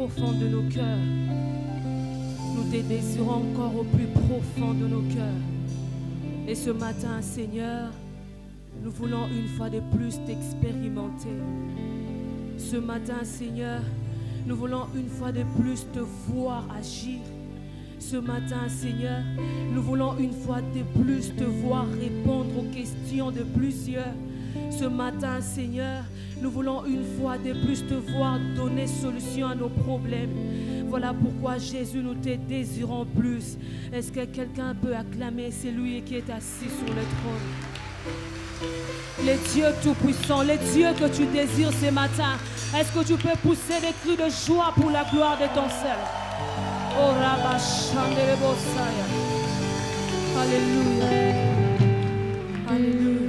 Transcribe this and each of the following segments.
profond de nos cœurs. Nous te désirons encore au plus profond de nos cœurs. Et ce matin, Seigneur, nous voulons une fois de plus t'expérimenter. Ce matin, Seigneur, nous voulons une fois de plus te voir agir. Ce matin, Seigneur, nous voulons une fois de plus te voir répondre aux questions de plusieurs. Ce matin, Seigneur, nous voulons une fois de plus te voir donner solution à nos problèmes. Voilà pourquoi, Jésus, nous te désirons plus. Est-ce que quelqu'un peut acclamer celui qui est assis sur le trône? Les dieux tout-puissants, les dieux que tu désires ce matin, est-ce que tu peux pousser des cris de joie pour la gloire de ton seul? Oh, Rabba Chandele Bosaya. Alléluia. Alléluia.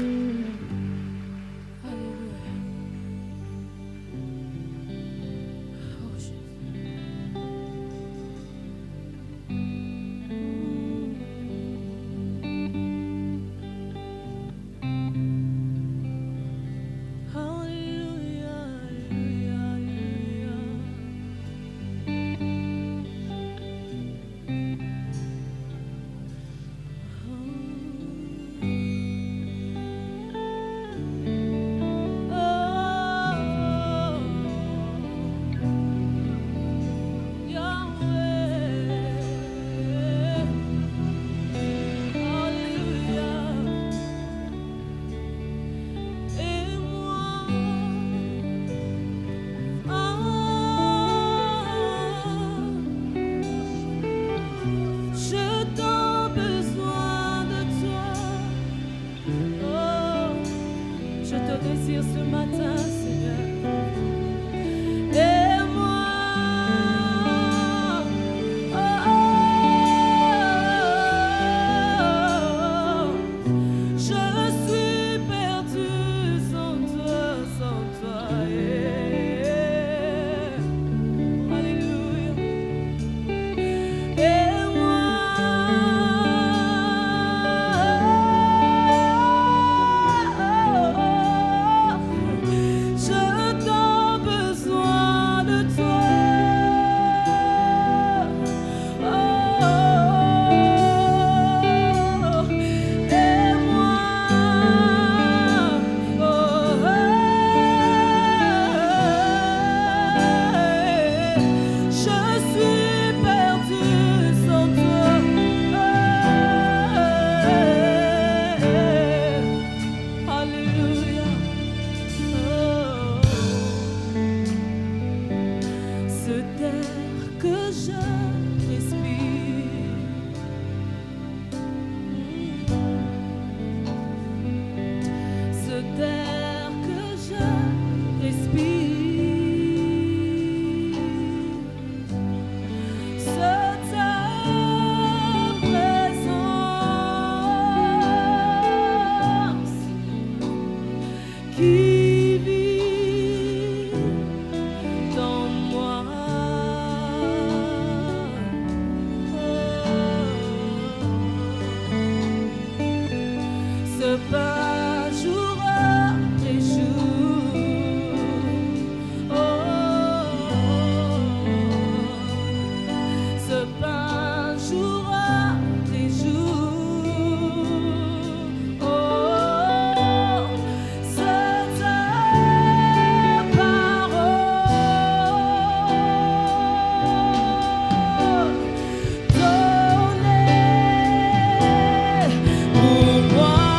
Pour moi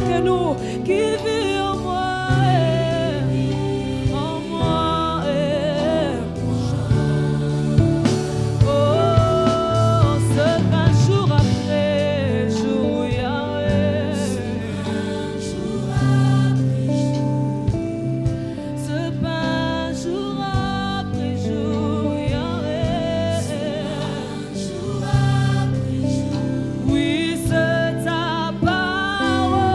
que nous, qui vit en moi, en moi. Oh, ce pain jour après jour, Yahweh. Ce pain jour après jour, Yahweh. Oui, c'est ta parole.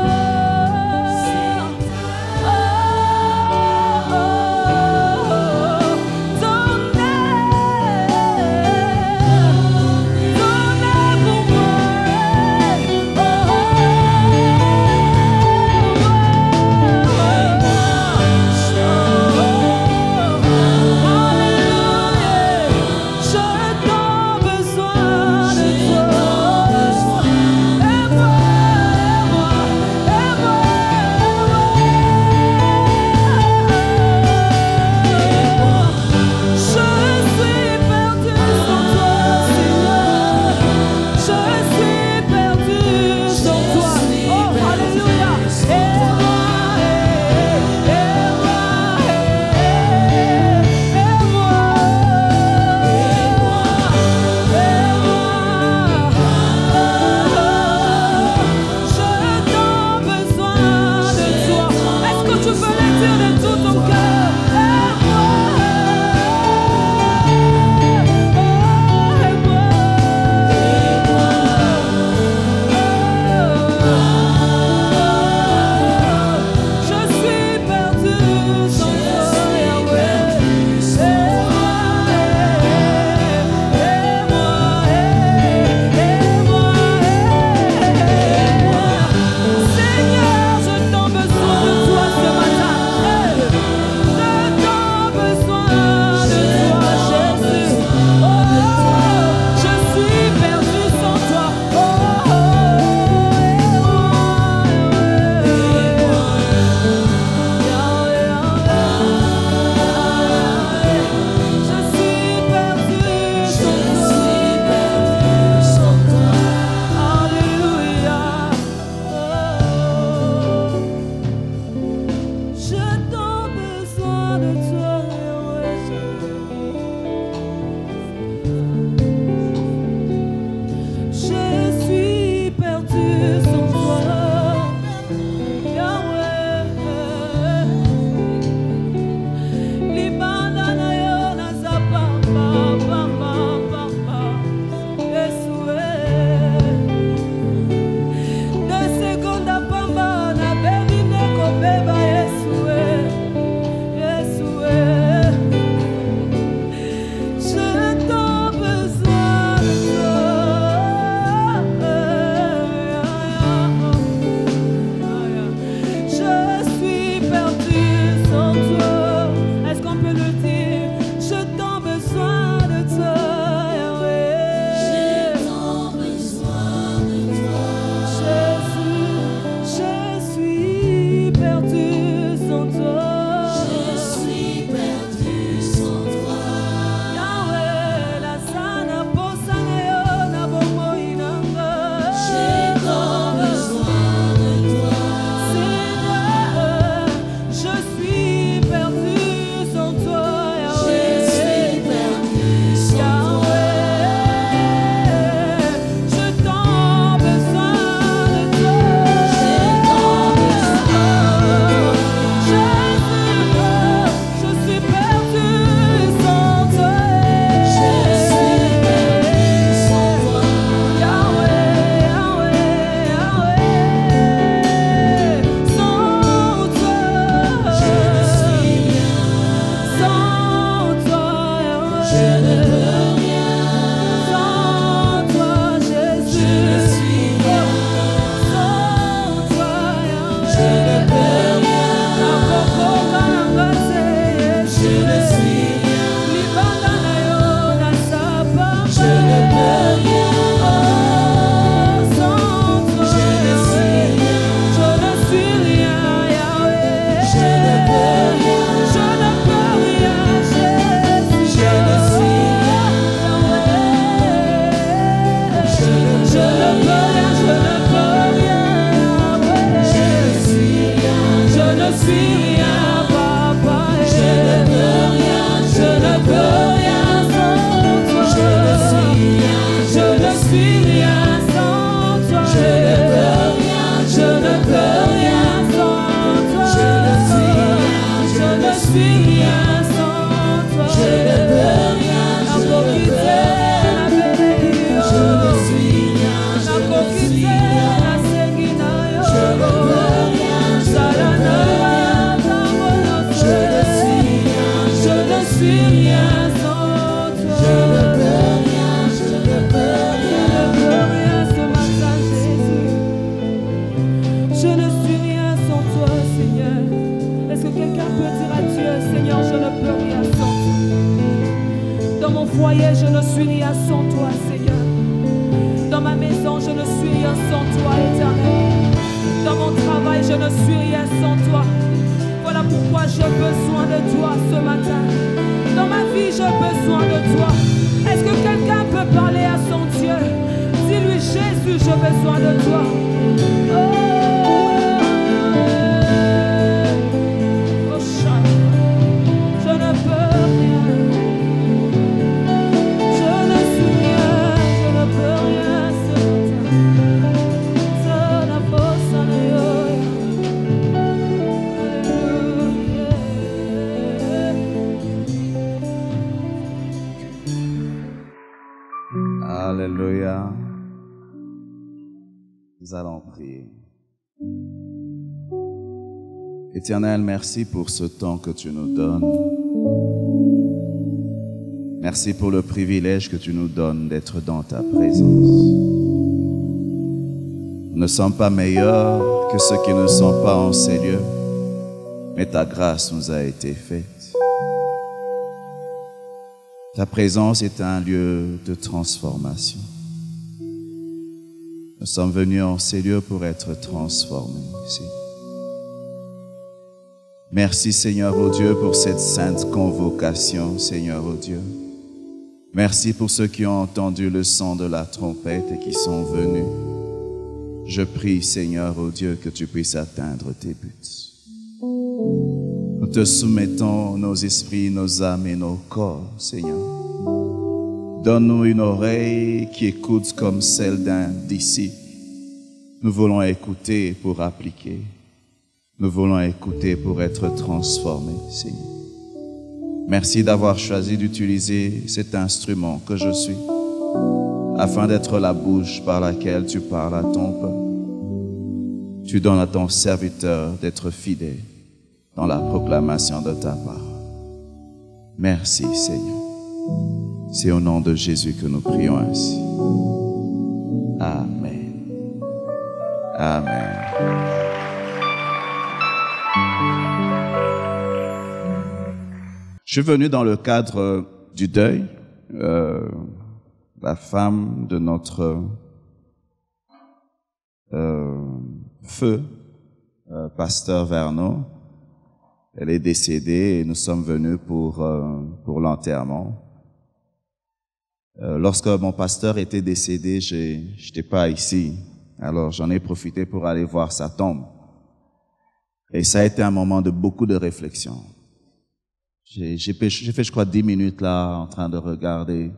suis rien sans toi. Je ne peux rien, je ne peux rien. Je ne suis rien, je ne suis rien. Je ne peux rien, je ne suis rien. Je ne suis rien sans toi. Je ne peux rien, je ne peux rien. Je ne peux rien ce matin, Jésus. Je ne suis rien sans toi, Seigneur. Est-ce que quelqu'un peut dire à Dieu, Seigneur, je ne peux rien sans toi. Dans mon foyer, je ne suis rien sans toi, Seigneur. Dans ma maison, je ne suis rien sans toi, Éternel. Dans mon travail, je ne suis rien sans toi. Voilà pourquoi j'ai besoin de toi ce matin. Dans ma vie, j'ai besoin de toi. Est-ce que quelqu'un peut parler à son Dieu? Dis-lui, Jésus, j'ai besoin de toi. Oh, je ne peux rien. Je ne suis rien. Je ne peux rien ce matin. Ça n'a pas Alléluia. Nous allons prier. Éternel, merci pour ce temps que tu nous donnes. Merci pour le privilège que tu nous donnes d'être dans ta présence. Nous ne sommes pas meilleurs que ceux qui ne sont pas en ces lieux, mais ta grâce nous a été faite. Ta présence est un lieu de transformation. Nous sommes venus en ces lieux pour être transformés ici. Merci Seigneur, oh Dieu, pour cette sainte convocation, Seigneur, oh Dieu. Merci pour ceux qui ont entendu le son de la trompette et qui sont venus. Je prie, Seigneur, oh Dieu, que tu puisses atteindre tes buts. Nous te soumettons nos esprits, nos âmes et nos corps, Seigneur. Donne-nous une oreille qui écoute comme celle d'un disciple. Nous voulons écouter pour appliquer. Nous voulons écouter pour être transformés, Seigneur. Merci d'avoir choisi d'utiliser cet instrument que je suis, afin d'être la bouche par laquelle tu parles à ton peuple. Tu donnes à ton serviteur d'être fidèle dans la proclamation de ta parole. Merci, Seigneur. C'est au nom de Jésus que nous prions ainsi. Amen. Amen. Je suis venu dans le cadre du deuil. La femme de notre feu, pasteur Verneau, elle est décédée et nous sommes venus pour l'enterrement. Lorsque mon pasteur était décédé, j'étais pas ici. Alors j'en ai profité pour aller voir sa tombe. Et ça a été un moment de beaucoup de réflexion. J'ai fait, je crois, 10 minutes là, en train de regarder.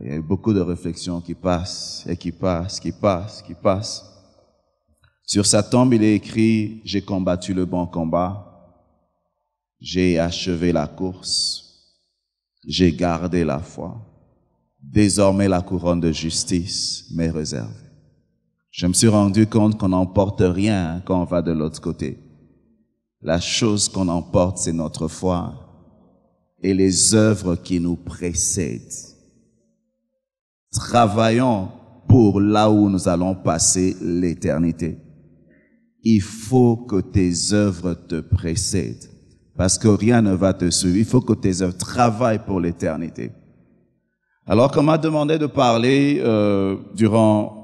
Il y a eu beaucoup de réflexions qui passent, et qui passent. Sur sa tombe, il est écrit « J'ai combattu le bon combat. J'ai achevé la course. J'ai gardé la foi. Désormais, la couronne de justice m'est réservée. » Je me suis rendu compte qu'on n'emporte rien quand on va de l'autre côté. La chose qu'on emporte, c'est notre foi et les œuvres qui nous précèdent. Travaillons pour là où nous allons passer l'éternité. Il faut que tes œuvres te précèdent, parce que rien ne va te suivre. Il faut que tes œuvres travaillent pour l'éternité. Alors qu'on m'a demandé de parler durant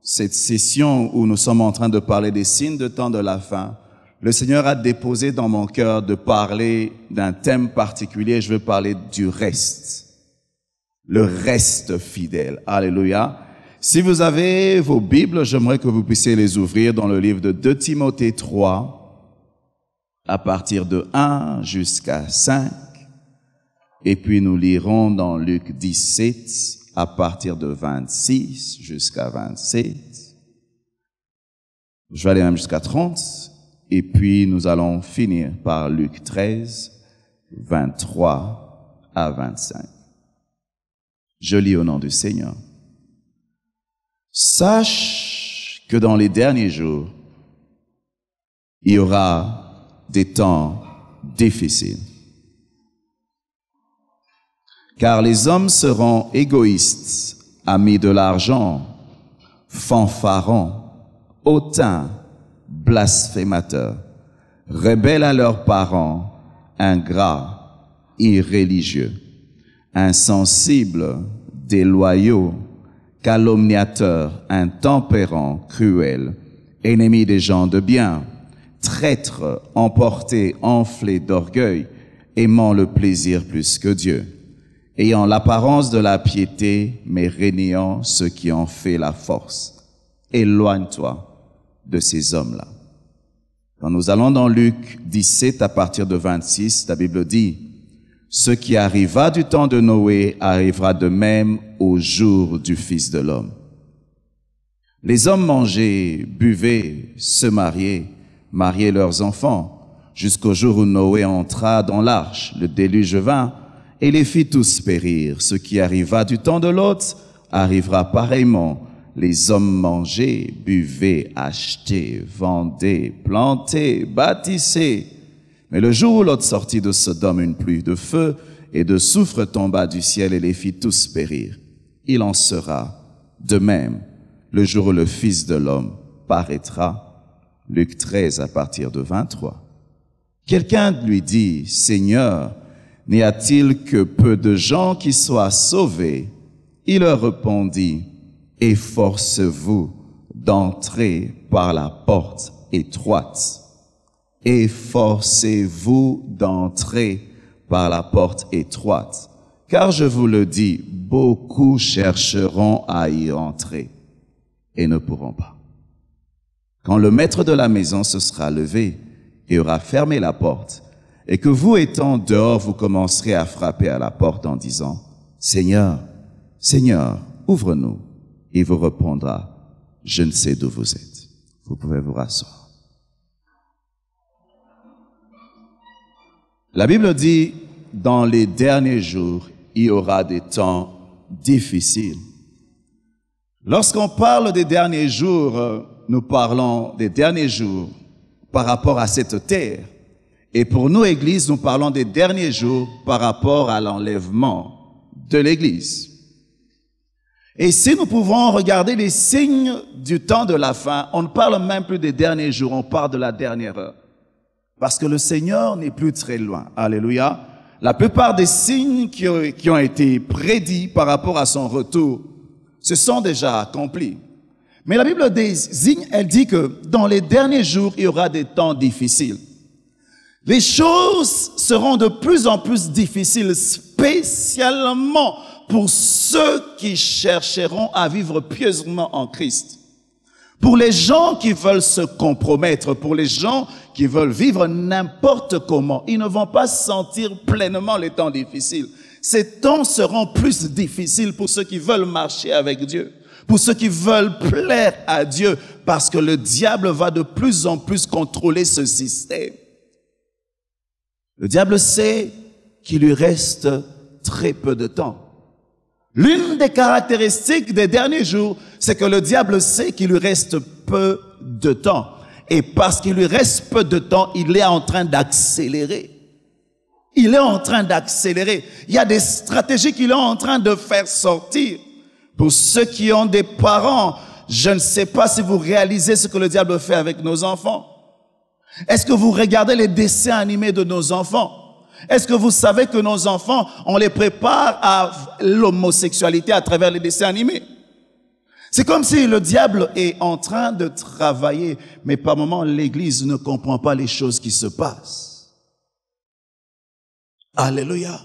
cette session où nous sommes en train de parler des signes de temps de la fin, le Seigneur a déposé dans mon cœur de parler d'un thème particulier. Je veux parler du reste. Le reste fidèle. Alléluia. Si vous avez vos Bibles, j'aimerais que vous puissiez les ouvrir dans le livre de 2 Timothée 3, à partir de 1 jusqu'à 5. Et puis nous lirons dans Luc 17, à partir de 26 jusqu'à 27. Je vais aller même jusqu'à 30. et puis nous allons finir par Luc 13, 23 à 25. Je lis au nom du Seigneur. Sache que dans les derniers jours, il y aura des temps difficiles. Car les hommes seront égoïstes, amis de l'argent, fanfarons, hautains, blasphémateurs, rebelles à leurs parents, ingrats, irréligieux, insensibles, déloyaux, calomniateurs, intempérants, cruels, ennemis des gens de bien, traîtres, emportés, enflés d'orgueil, aimant le plaisir plus que Dieu, ayant l'apparence de la piété, mais régnant ce qui en fait la force. Éloigne-toi de ces hommes-là. Quand nous allons dans Luc 17 à partir de 26, la Bible dit, « Ce qui arriva du temps de Noé arrivera de même au jour du Fils de l'homme. Les hommes mangeaient, buvaient, se mariaient, mariaient leurs enfants, jusqu'au jour où Noé entra dans l'arche, le déluge vint, et les fit tous périr. Ce qui arriva du temps de Lot arrivera pareillement. Les hommes mangeaient, buvaient, achetaient, vendaient, plantaient, bâtissaient. Mais le jour où Lot sortit de Sodome, une pluie de feu et de soufre tomba du ciel et les fit tous périr. Il en sera de même le jour où le Fils de l'homme paraîtra. Luc 13 à partir de 23. Quelqu'un lui dit, « Seigneur, n'y a-t-il que peu de gens qui soient sauvés? » Il leur répondit, « Efforcez-vous d'entrer par la porte étroite. Efforcez-vous d'entrer par la porte étroite. Car je vous le dis, beaucoup chercheront à y entrer et ne pourront pas. Quand le maître de la maison se sera levé et aura fermé la porte, et que vous étant dehors, vous commencerez à frapper à la porte en disant, « Seigneur, Seigneur, ouvre-nous. » Il vous répondra, « Je ne sais d'où vous êtes. » Vous pouvez vous rasseoir. La Bible dit, dans les derniers jours, il y aura des temps difficiles. Lorsqu'on parle des derniers jours, nous parlons des derniers jours par rapport à cette terre. Et pour nous, Église, nous parlons des derniers jours par rapport à l'enlèvement de l'Église. Et si nous pouvons regarder les signes du temps de la fin, on ne parle même plus des derniers jours, on parle de la dernière heure. Parce que le Seigneur n'est plus très loin. Alléluia. La plupart des signes qui ont été prédits par rapport à son retour se sont déjà accomplis. Mais la Bible désigne, elle dit que dans les derniers jours, il y aura des temps difficiles. Les choses seront de plus en plus difficiles, spécialement pour ceux qui chercheront à vivre pieusement en Christ. Pour les gens qui veulent se compromettre, pour les gens qui veulent vivre n'importe comment, ils ne vont pas sentir pleinement les temps difficiles. Ces temps seront plus difficiles pour ceux qui veulent marcher avec Dieu, pour ceux qui veulent plaire à Dieu, parce que le diable va de plus en plus contrôler ce système. Le diable sait qu'il lui reste très peu de temps. L'une des caractéristiques des derniers jours, c'est que le diable sait qu'il lui reste peu de temps. Et parce qu'il lui reste peu de temps, il est en train d'accélérer. Il est en train d'accélérer. Il y a des stratégies qu'il est en train de faire sortir. Pour ceux qui ont des parents, je ne sais pas si vous réalisez ce que le diable fait avec nos enfants. Est-ce que vous regardez les dessins animés de nos enfants? Est-ce que vous savez que nos enfants, on les prépare à l'homosexualité à travers les dessins animés? C'est comme si le diable est en train de travailler, mais par moments, l'Église ne comprend pas les choses qui se passent. Alléluia.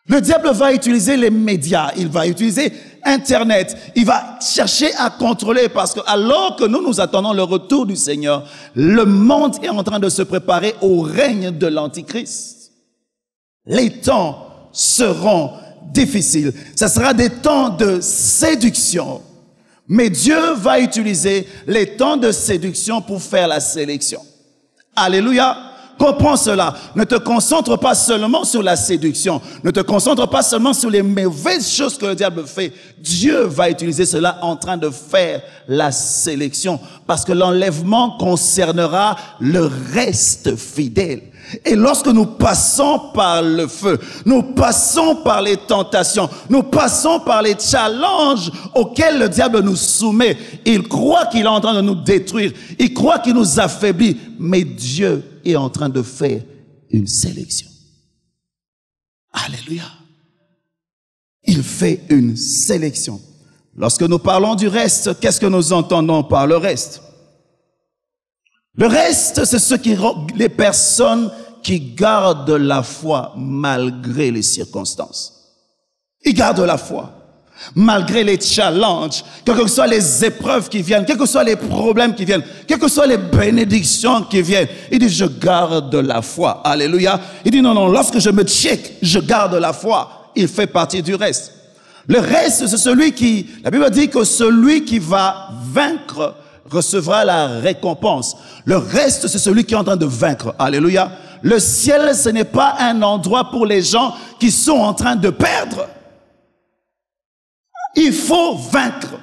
Le diable va utiliser les médias, il va utiliser Internet, il va chercher à contrôler parce que alors que nous attendons le retour du Seigneur, le monde est en train de se préparer au règne de l'Antichrist. Les temps seront difficiles. Ce sera des temps de séduction. Mais Dieu va utiliser les temps de séduction pour faire la sélection. Alléluia. Comprends cela. Ne te concentre pas seulement sur la séduction. Ne te concentre pas seulement sur les mauvaises choses que le diable fait. Dieu va utiliser cela en train de faire la sélection. Parce que l'enlèvement concernera le reste fidèle. Et lorsque nous passons par le feu, nous passons par les tentations, nous passons par les challenges auxquels le diable nous soumet, il croit qu'il est en train de nous détruire, il croit qu'il nous affaiblit, mais Dieu est en train de faire une sélection. Alléluia. Il fait une sélection. Lorsque nous parlons du reste, qu'est-ce que nous entendons par le reste? Le reste, c'est les personnes qui gardent la foi malgré les circonstances. Ils gardent la foi malgré les challenges, quelles que soient les épreuves qui viennent, quels que soient les problèmes qui viennent, quelles que soient les bénédictions qui viennent. Il dit, je garde la foi. Alléluia. Il dit, non, non, lorsque je me check, je garde la foi. Il fait partie du reste. Le reste, c'est celui qui, la Bible dit que celui qui va vaincre recevra la récompense. Le reste, c'est celui qui est en train de vaincre. Alléluia. Le ciel, ce n'est pas un endroit pour les gens qui sont en train de perdre. Il faut vaincre.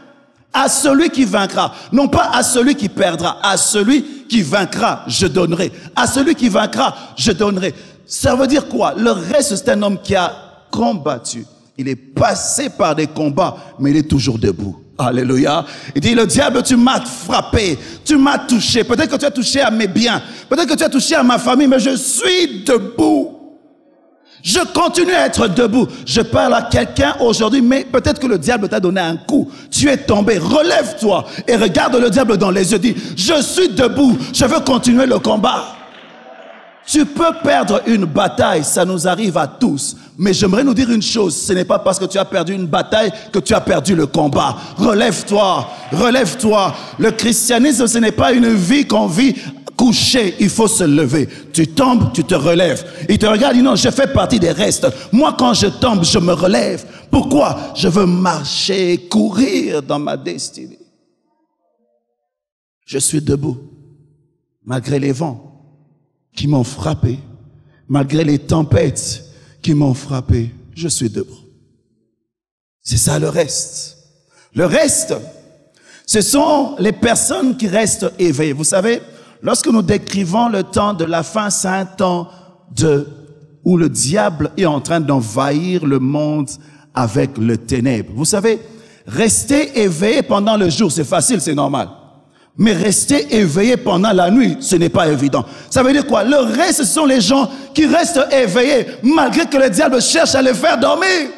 À celui qui vaincra. Non pas à celui qui perdra. À celui qui vaincra, je donnerai. À celui qui vaincra, je donnerai. Ça veut dire quoi? Le reste, c'est un homme qui a combattu. Il est passé par des combats, mais il est toujours debout. Alléluia. Il dit, le diable, tu m'as frappé, tu m'as touché. Peut-être que tu as touché à mes biens, peut-être que tu as touché à ma famille, mais je suis debout. Je continue à être debout. Je parle à quelqu'un aujourd'hui, mais peut-être que le diable t'a donné un coup. Tu es tombé. Relève-toi et regarde le diable dans les yeux. Dis, je suis debout. Je veux continuer le combat. Tu peux perdre une bataille, ça nous arrive à tous. Mais j'aimerais nous dire une chose, ce n'est pas parce que tu as perdu une bataille que tu as perdu le combat. Relève-toi, relève-toi. Le christianisme, ce n'est pas une vie qu'on vit couché, il faut se lever. Tu tombes, tu te relèves. Il te regarde, il dit non, je fais partie des restes. Moi, quand je tombe, je me relève. Pourquoi? Je veux marcher, courir dans ma destinée. Je suis debout, malgré les vents qui m'ont frappé, malgré les tempêtes qui m'ont frappé, je suis debout. C'est ça le reste. Le reste, ce sont les personnes qui restent éveillées. Vous savez, lorsque nous décrivons le temps de la fin, c'est un temps où le diable est en train d'envahir le monde avec le ténèbre. Vous savez, rester éveillé pendant le jour, c'est facile, c'est normal. Mais rester éveillé pendant la nuit, ce n'est pas évident. Ça veut dire quoi? Le reste, ce sont les gens qui restent éveillés, malgré que le diable cherche à les faire dormir.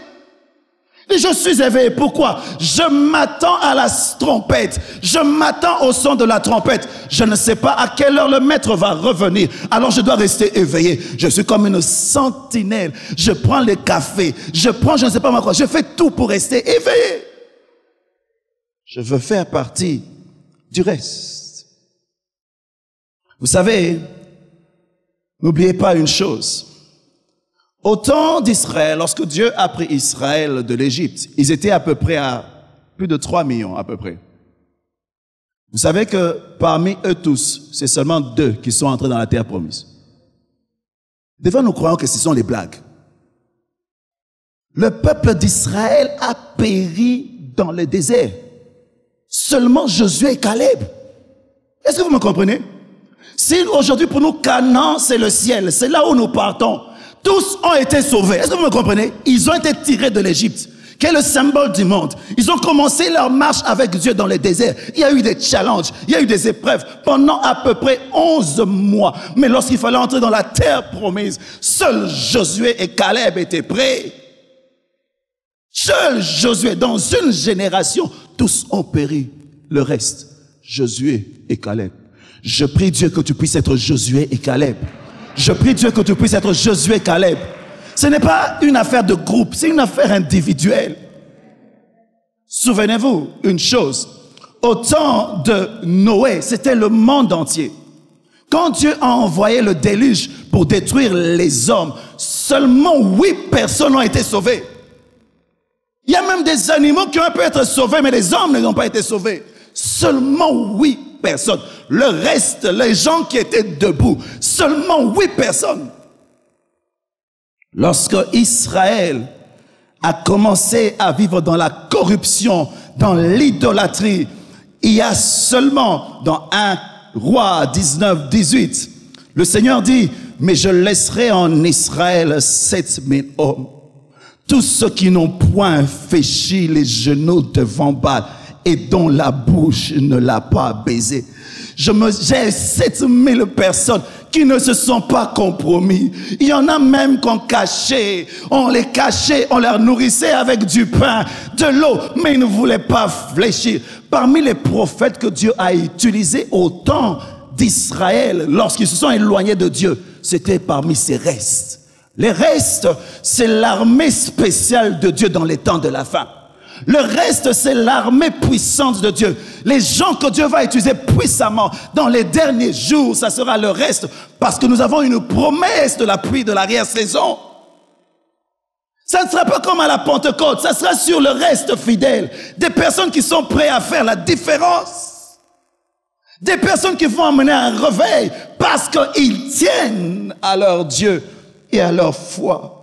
Et je suis éveillé. Pourquoi? Je m'attends à la trompette. Je m'attends au son de la trompette. Je ne sais pas à quelle heure le maître va revenir. Alors je dois rester éveillé. Je suis comme une sentinelle. Je prends le café. Je prends je ne sais pas quoi. Je fais tout pour rester éveillé. Je veux faire partie du reste. Vous savez, n'oubliez pas une chose. Au temps d'Israël, lorsque Dieu a pris Israël de l'Égypte, ils étaient à peu près à plus de 3 millions à peu près. Vous savez que parmi eux tous, c'est seulement 2 qui sont entrés dans la terre promise. Des fois, nous croyons que ce sont les blagues. Le peuple d'Israël a péri dans le désert. Seulement Josué et Caleb. Est-ce que vous me comprenez? Si aujourd'hui pour nous, Canaan, c'est le ciel, c'est là où nous partons. Tous ont été sauvés. Est-ce que vous me comprenez? Ils ont été tirés de l'Égypte, qui est le symbole du monde. Ils ont commencé leur marche avec Dieu dans le désert. Il y a eu des challenges, il y a eu des épreuves pendant à peu près 11 mois. Mais lorsqu'il fallait entrer dans la terre promise, seuls Josué et Caleb étaient prêts. Seul Josué, dans une génération, tous ont péri. Le reste, Josué et Caleb. Je prie Dieu que tu puisses être Josué et Caleb. Je prie Dieu que tu puisses être Josué et Caleb. Ce n'est pas une affaire de groupe, c'est une affaire individuelle. Souvenez-vous une chose. Au temps de Noé, c'était le monde entier. Quand Dieu a envoyé le déluge pour détruire les hommes, seulement 8 personnes ont été sauvées. Il y a même des animaux qui ont pu être sauvés, mais les hommes n'ont pas été sauvés. Seulement 8 personnes. Le reste, les gens qui étaient debout, seulement 8 personnes. Lorsque Israël a commencé à vivre dans la corruption, dans l'idolâtrie, il y a seulement dans 1 Roi 19, 18, le Seigneur dit, mais je laisserai en Israël 7000 hommes, tous ceux qui n'ont point fléchi les genoux devant Baal et dont la bouche ne l'a pas baisé. J'ai 7000 personnes qui ne se sont pas compromis. Il y en a même qu'on cachait, on les cachait, on leur nourrissait avec du pain, de l'eau, mais ils ne voulaient pas fléchir. Parmi les prophètes que Dieu a utilisés au temps d'Israël, lorsqu'ils se sont éloignés de Dieu, c'était parmi ces restes. Les restes, c'est l'armée spéciale de Dieu dans les temps de la fin. Le reste, c'est l'armée puissante de Dieu. Les gens que Dieu va utiliser puissamment dans les derniers jours, ça sera le reste, parce que nous avons une promesse de la pluie de l'arrière-saison. Ça ne sera pas comme à la Pentecôte, ça sera sur le reste fidèle. Des personnes qui sont prêtes à faire la différence. Des personnes qui vont amener un réveil parce qu'ils tiennent à leur Dieu et à leur foi.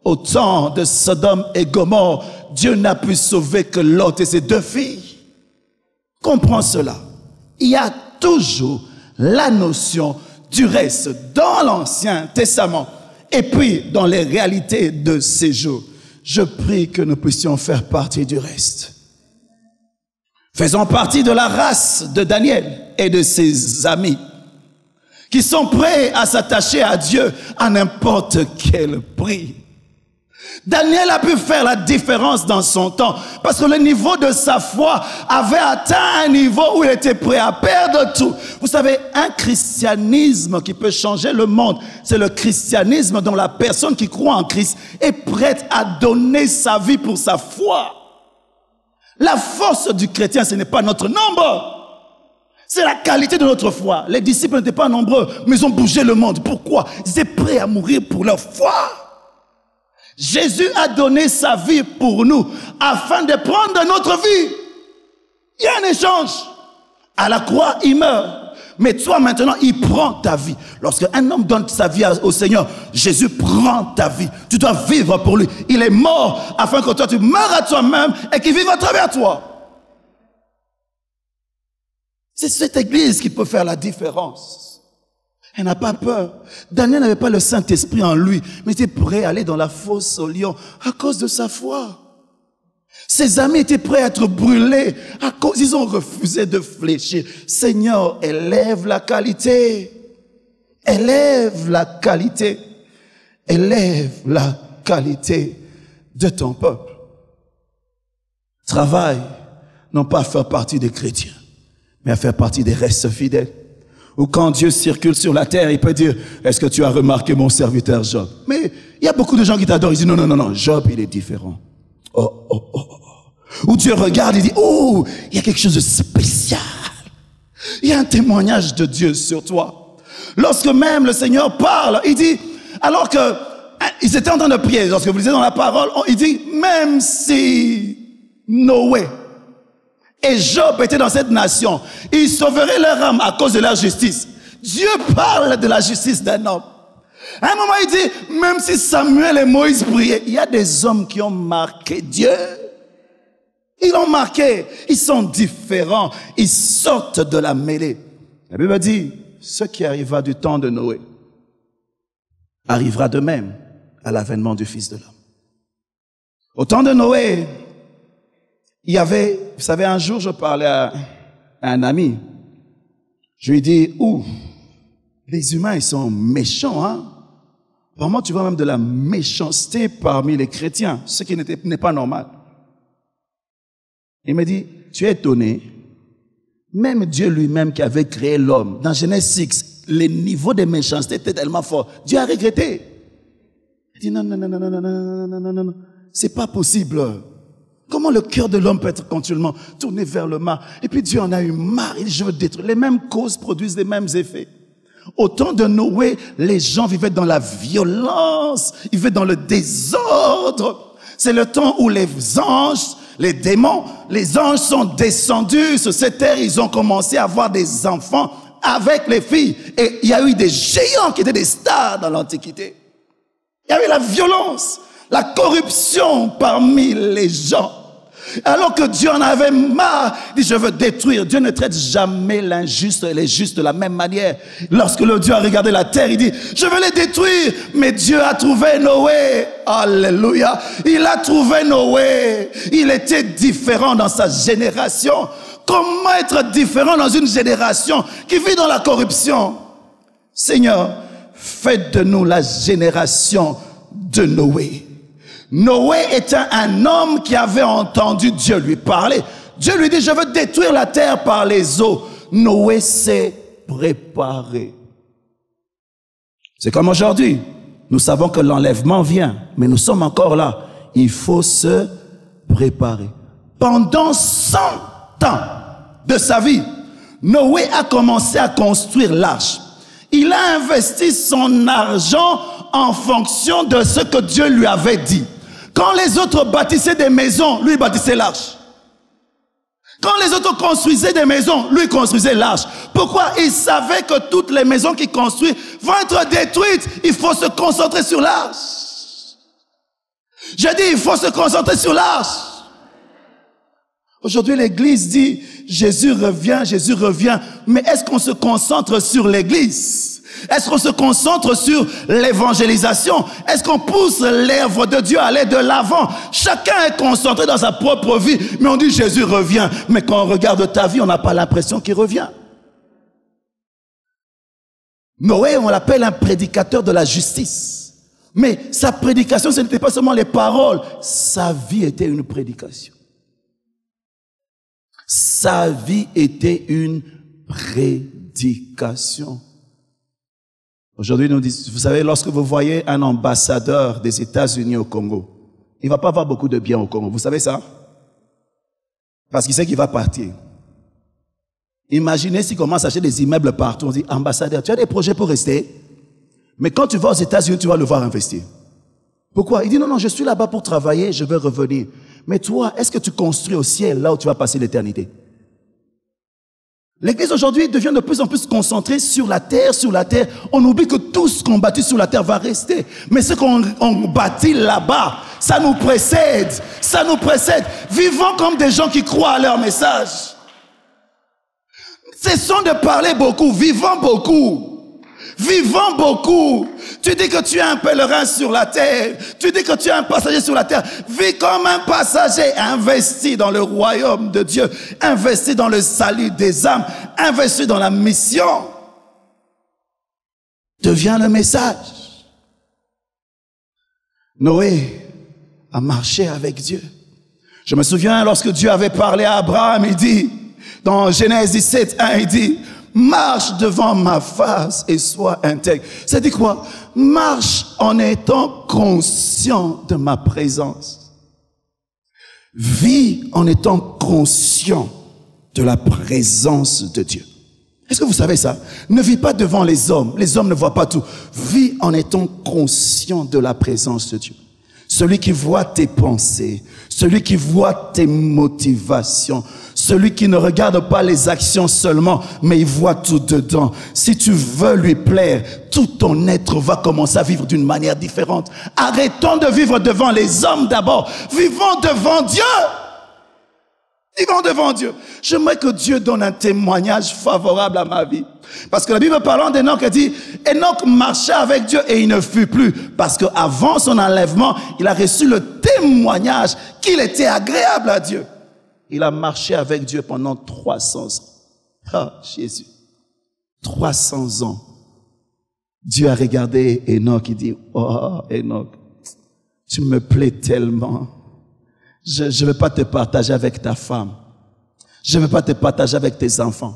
Au temps de Sodome et Gomorrhe, Dieu n'a pu sauver que Lot et ses 2 filles. Comprends cela. Il y a toujours la notion du reste dans l'Ancien Testament et puis dans les réalités de ces jours. Je prie que nous puissions faire partie du reste. Faisons partie de la race de Daniel et de ses amis qui sont prêts à s'attacher à Dieu à n'importe quel prix. Daniel a pu faire la différence dans son temps parce que le niveau de sa foi avait atteint un niveau où il était prêt à perdre tout. Vous savez, un christianisme qui peut changer le monde, c'est le christianisme dont la personne qui croit en Christ est prête à donner sa vie pour sa foi. La force du chrétien, ce n'est pas notre nombre. C'est la qualité de notre foi. Les disciples n'étaient pas nombreux, mais ils ont bougé le monde. Pourquoi? Ils étaient prêts à mourir pour leur foi. Jésus a donné sa vie pour nous afin de prendre notre vie. Il y a un échange. À la croix, il meurt. Mais toi, maintenant, il prend ta vie. Lorsqu'un homme donne sa vie au Seigneur, Jésus prend ta vie. Tu dois vivre pour lui. Il est mort afin que toi, tu meurs à toi-même et qu'il vive à travers toi. C'est cette église qui peut faire la différence. Elle n'a pas peur. Daniel n'avait pas le Saint-Esprit en lui, mais était prêt à aller dans la fosse au lion à cause de sa foi. Ses amis étaient prêts à être brûlés à cause ils ont refusé de fléchir. Seigneur, élève la qualité. Élève la qualité. Élève la qualité de ton peuple. Travaille, non pas à faire partie des chrétiens, mais à faire partie des restes fidèles. Ou quand Dieu circule sur la terre, il peut dire, est-ce que tu as remarqué mon serviteur Job? Mais il y a beaucoup de gens qui t'adorent, ils disent, non, Job, il est différent. Ou Dieu regarde, il dit, oh, il y a quelque chose de spécial. Il y a un témoignage de Dieu sur toi. Lorsque même le Seigneur parle, il dit, alors que ils étaient en train de prier, lorsque vous lisez dans la parole, il dit, même si Noé et Job étaient dans cette nation, ils sauveraient leur âme à cause de leur justice. Dieu parle de la justice d'un homme. À un moment, il dit, même si Samuel et Moïse priaient, il y a des hommes qui ont marqué Dieu. Ils l'ont marqué. Ils sont différents. Ils sortent de la mêlée. La Bible dit, ce qui arriva du temps de Noé arrivera de même à l'avènement du Fils de l'homme. Au temps de Noé, il y avait, vous savez, un jour, je parlais à un ami. Je lui dis, les humains, ils sont méchants, hein. Vraiment, tu vois même de la méchanceté parmi les chrétiens, ce qui n'est pas normal. Il me dit, tu es étonné. Même Dieu lui-même qui avait créé l'homme, dans Genèse 6, les niveaux de méchanceté étaient tellement forts. Dieu a regretté. Il dit, non, c'est pas possible. Comment le cœur de l'homme peut être continuellement tourné vers le mal? Et puis Dieu en a eu marre, il dit, je veux détruire. Les mêmes causes produisent les mêmes effets. Au temps de Noé, les gens vivaient dans la violence, ils vivaient dans le désordre. C'est le temps où les anges, les démons, les anges sont descendus sur cette terre. Ils ont commencé à avoir des enfants avec les filles. Et il y a eu des géants qui étaient des stars dans l'Antiquité. Il y avait la violence, la corruption parmi les gens. Alors que Dieu en avait marre, il dit je veux détruire. Dieu ne traite jamais l'injuste et les justes de la même manière. Lorsque le Dieu a regardé la terre, il dit je veux les détruire. Mais Dieu a trouvé Noé. Alléluia. Il a trouvé Noé. Il était différent dans sa génération. Comment être différent dans une génération qui vit dans la corruption? Seigneur, faites de nous la génération de Noé. Noé était un homme qui avait entendu Dieu lui parler. Dieu lui dit, je veux détruire la terre par les eaux. Noé s'est préparé. C'est comme aujourd'hui. Nous savons que l'enlèvement vient, mais nous sommes encore là. Il faut se préparer. Pendant 100 ans de sa vie, Noé a commencé à construire l'arche. Il a investi son argent en fonction de ce que Dieu lui avait dit. Quand les autres bâtissaient des maisons, lui bâtissait l'arche. Quand les autres construisaient des maisons, lui construisait l'arche. Pourquoi? Il savait que toutes les maisons qu'il construit vont être détruites. Il faut se concentrer sur l'arche. Je dis, il faut se concentrer sur l'arche. Aujourd'hui, l'Église dit, Jésus revient. Mais est-ce qu'on se concentre sur l'Église? Est-ce qu'on se concentre sur l'évangélisation? Est-ce qu'on pousse l'œuvre de Dieu à aller de l'avant? Chacun est concentré dans sa propre vie, mais on dit Jésus revient. Mais quand on regarde ta vie, on n'a pas l'impression qu'il revient. Noé, on l'appelle un prédicateur de la justice. Mais sa prédication, ce n'était pas seulement les paroles. Sa vie était une prédication. Sa vie était une prédication. Aujourd'hui, nous disons, vous savez, lorsque vous voyez un ambassadeur des États-Unis au Congo, il ne va pas avoir beaucoup de bien au Congo. Vous savez ça? Parce qu'il sait qu'il va partir. Imaginez s'il commence à acheter des immeubles partout. On dit, ambassadeur, tu as des projets pour rester? Mais quand tu vas aux États-Unis, tu vas le voir investir. Pourquoi? Il dit, non, je suis là-bas pour travailler, je veux revenir. Mais toi, est-ce que tu construis au ciel, là où tu vas passer l'éternité? L'Église aujourd'hui devient de plus en plus concentrée sur la terre. On oublie que tout ce qu'on bâtit sur la terre va rester. Mais ce qu'on bâtit là-bas, ça nous précède. Vivons comme des gens qui croient à leur message. Cessons de parler beaucoup, vivons beaucoup. Vivons beaucoup. Tu dis que tu es un pèlerin sur la terre. Tu dis que tu es un passager sur la terre. Vis comme un passager. Investi dans le royaume de Dieu. Investi dans le salut des âmes. Investi dans la mission. Deviens le message. Noé a marché avec Dieu. Je me souviens lorsque Dieu avait parlé à Abraham, il dit, dans Genèse 17, 1, il dit, marche devant ma face et sois intègre. Ça dit quoi? Marche en étant conscient de ma présence. Vis en étant conscient de la présence de Dieu. Est-ce que vous savez ça? Ne vis pas devant les hommes. Les hommes ne voient pas tout. Vis en étant conscient de la présence de Dieu. Celui qui voit tes pensées, celui qui voit tes motivations, celui qui ne regarde pas les actions seulement, mais il voit tout dedans. Si tu veux lui plaire, tout ton être va commencer à vivre d'une manière différente. Arrêtons de vivre devant les hommes d'abord. Vivons devant Dieu. Vivons devant Dieu. J'aimerais que Dieu donne un témoignage favorable à ma vie. Parce que la Bible parlant d'Enoch, elle dit, Enoch marchait avec Dieu et il ne fut plus. Parce qu'avant son enlèvement, il a reçu le témoignage qu'il était agréable à Dieu. Il a marché avec Dieu pendant 300 ans. Ah, Jésus. 300 ans. Dieu a regardé Enoch, il dit, oh, Enoch, tu me plais tellement. Je ne veux pas te partager avec ta femme. Je ne veux pas te partager avec tes enfants.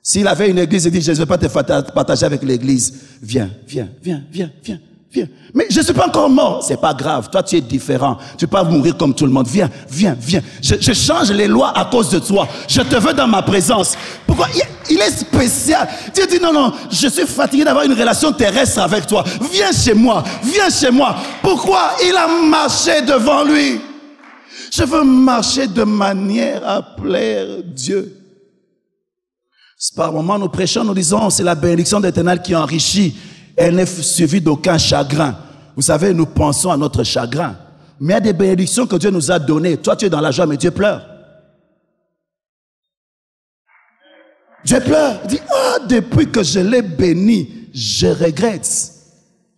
S'il avait une église, il dit, je ne veux pas te partager avec l'église. Viens. viens. Mais je ne suis pas encore mort. C'est pas grave. Toi, tu es différent. Tu peux pas mourir comme tout le monde. Viens, viens, viens. Je change les lois à cause de toi. Je te veux dans ma présence. Pourquoi? Il est spécial. Dieu dit non, non, je suis fatigué d'avoir une relation terrestre avec toi. Viens chez moi. Viens chez moi. Pourquoi? Il a marché devant lui. Je veux marcher de manière à plaire Dieu. Par moment, nous prêchons, nous disons, c'est la bénédiction de l'Éternel qui enrichit. Elle n'est suivie d'aucun chagrin. Vous savez, nous pensons à notre chagrin. Mais il y a des bénédictions que Dieu nous a données. Toi, tu es dans la joie, mais Dieu pleure. Dieu pleure. Il dit, depuis que je l'ai béni, je regrette.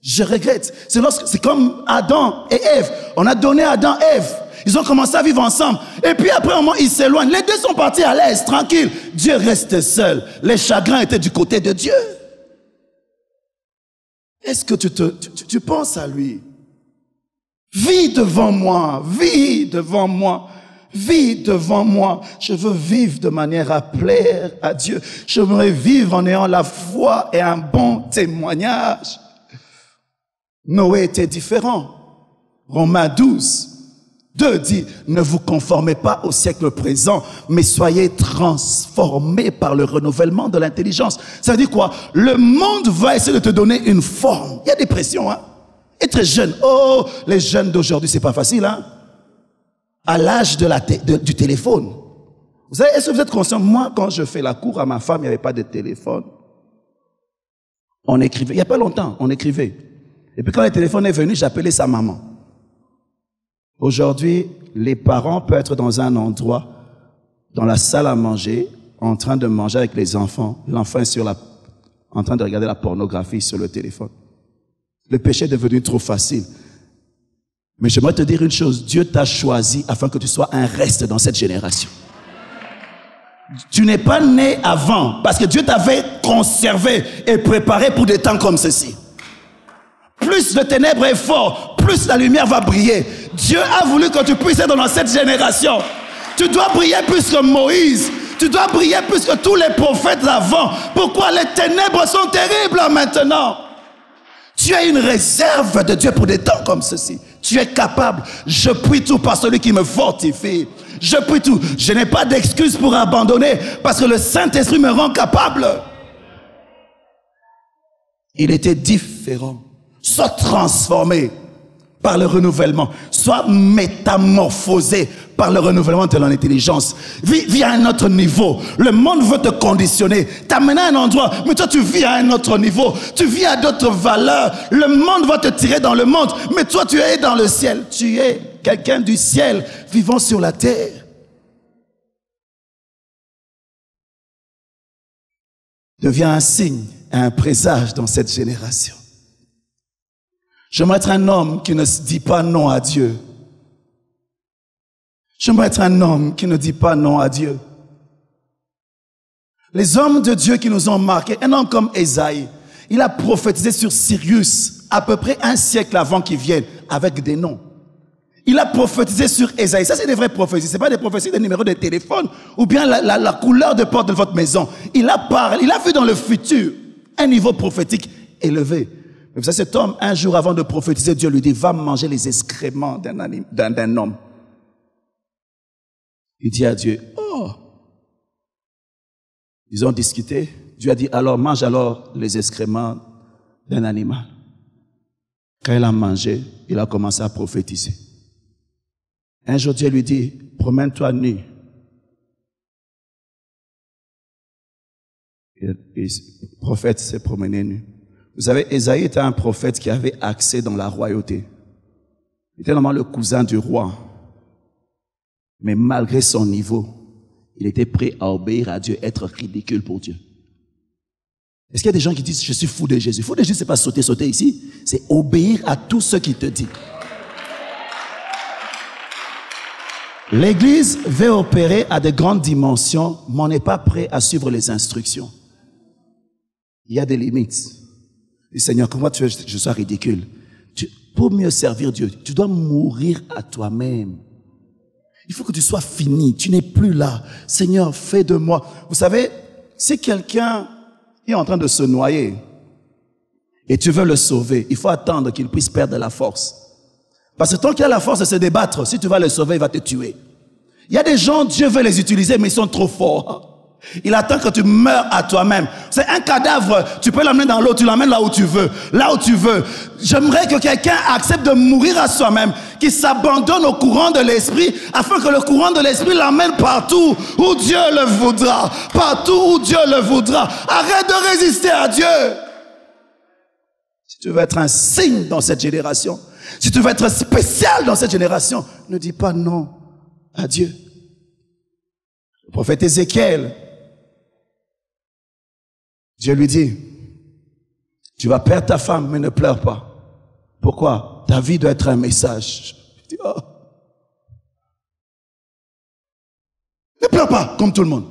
Je regrette. C'est comme Adam et Ève. On a donné Adam et Ève. Ils ont commencé à vivre ensemble. Et puis après un moment, ils s'éloignent. Les deux sont partis à l'aise, tranquilles. Dieu reste seul. Les chagrins étaient du côté de Dieu. Est-ce que tu penses à lui? Vis devant moi. Vis devant moi. Vis devant moi. Je veux vivre de manière à plaire à Dieu. J'aimerais vivre en ayant la foi et un bon témoignage. Noé était différent. Romains 12. 2 dit, ne vous conformez pas au siècle présent, mais soyez transformés par le renouvellement de l'intelligence. Ça veut dire quoi? Le monde va essayer de te donner une forme. Il y a des pressions, hein. Être jeune. Oh, les jeunes d'aujourd'hui, c'est pas facile, hein. À l'âge du téléphone. Vous savez, est-ce que vous êtes conscient? Moi, quand je fais la cour à ma femme, il n'y avait pas de téléphone. On écrivait. Il n'y a pas longtemps, on écrivait. Et puis quand le téléphone est venu, j'appelais sa maman. Aujourd'hui, les parents peuvent être dans un endroit, dans la salle à manger, en train de manger avec les enfants. L'enfant est en train de regarder la pornographie sur le téléphone. Le péché est devenu trop facile. Mais j'aimerais te dire une chose. Dieu t'a choisi afin que tu sois un reste dans cette génération. Tu n'es pas né avant, parce que Dieu t'avait conservé et préparé pour des temps comme ceci. Plus le ténèbre est fort, plus la lumière va briller. Dieu a voulu que tu puisses être dans cette génération. Tu dois briller plus que Moïse. Tu dois briller plus que tous les prophètes d'avant. Pourquoi? Les ténèbres sont terribles maintenant. Tu as une réserve de Dieu pour des temps comme ceci. Tu es capable. Je puis tout par celui qui me fortifie. Je puis tout. Je n'ai pas d'excuse pour abandonner parce que le Saint-Esprit me rend capable. Il était différent. Sois transformé par le renouvellement. Sois métamorphosé par le renouvellement de l'intelligence. Vis à un autre niveau. Le monde veut te conditionner, t'amener à un endroit, mais toi tu vis à un autre niveau. Tu vis à d'autres valeurs. Le monde va te tirer dans le monde, mais toi tu es dans le ciel. Tu es quelqu'un du ciel vivant sur la terre. Deviens un signe, un présage dans cette génération. J'aimerais être un homme qui ne dit pas non à Dieu. J'aimerais être un homme qui ne dit pas non à Dieu. Les hommes de Dieu qui nous ont marqués, un homme comme Ésaïe, il a prophétisé sur Sirius à peu près un siècle avant qu'il vienne, avec des noms. Il a prophétisé sur Ésaïe. Ça, c'est des vraies prophéties. Ce n'est pas des prophéties des numéros de téléphone ou bien la couleur de porte de votre maison. Il a parlé, il a vu dans le futur un niveau prophétique élevé. Mais vous savez, cet homme, un jour avant de prophétiser, Dieu lui dit, va manger les excréments d'un homme. Il dit à Dieu, oh. Ils ont discuté. Dieu a dit, alors mange alors les excréments d'un animal. Quand il a mangé, il a commencé à prophétiser. Un jour, Dieu lui dit, promène-toi nu. Et le prophète s'est promené nu. Vous savez, Ésaïe était un prophète qui avait accès dans la royauté. Il était normalement le cousin du roi. Mais malgré son niveau, il était prêt à obéir à Dieu, être ridicule pour Dieu. Est-ce qu'il y a des gens qui disent, je suis fou de Jésus? Fou de Jésus, c'est pas sauter ici. C'est obéir à tout ce qu'il te dit. L'Église veut opérer à de grandes dimensions, mais on n'est pas prêt à suivre les instructions. Il y a des limites. Et Seigneur, comment tu veux que je sois ridicule? Pour mieux servir Dieu, tu dois mourir à toi-même. Il faut que tu sois fini. Tu n'es plus là. Seigneur, fais de moi. Vous savez, si quelqu'un est en train de se noyer, et tu veux le sauver, il faut attendre qu'il puisse perdre la force. Parce que tant qu'il a la force de se débattre, si tu vas le sauver, il va te tuer. Il y a des gens, Dieu veut les utiliser, mais ils sont trop forts. Il attend que tu meurs à toi-même. C'est un cadavre, tu peux l'amener dans l'eau, tu l'emmènes là où tu veux. Là où tu veux. J'aimerais que quelqu'un accepte de mourir à soi-même, qu'il s'abandonne au courant de l'esprit, afin que le courant de l'esprit l'emmène partout où Dieu le voudra. Partout où Dieu le voudra. Arrête de résister à Dieu. Si tu veux être un signe dans cette génération, si tu veux être spécial dans cette génération, ne dis pas non à Dieu. Le prophète Ézéchiel, Dieu lui dit, tu vas perdre ta femme, mais ne pleure pas. Pourquoi? Ta vie doit être un message. Je dis, oh. Ne pleure pas comme tout le monde.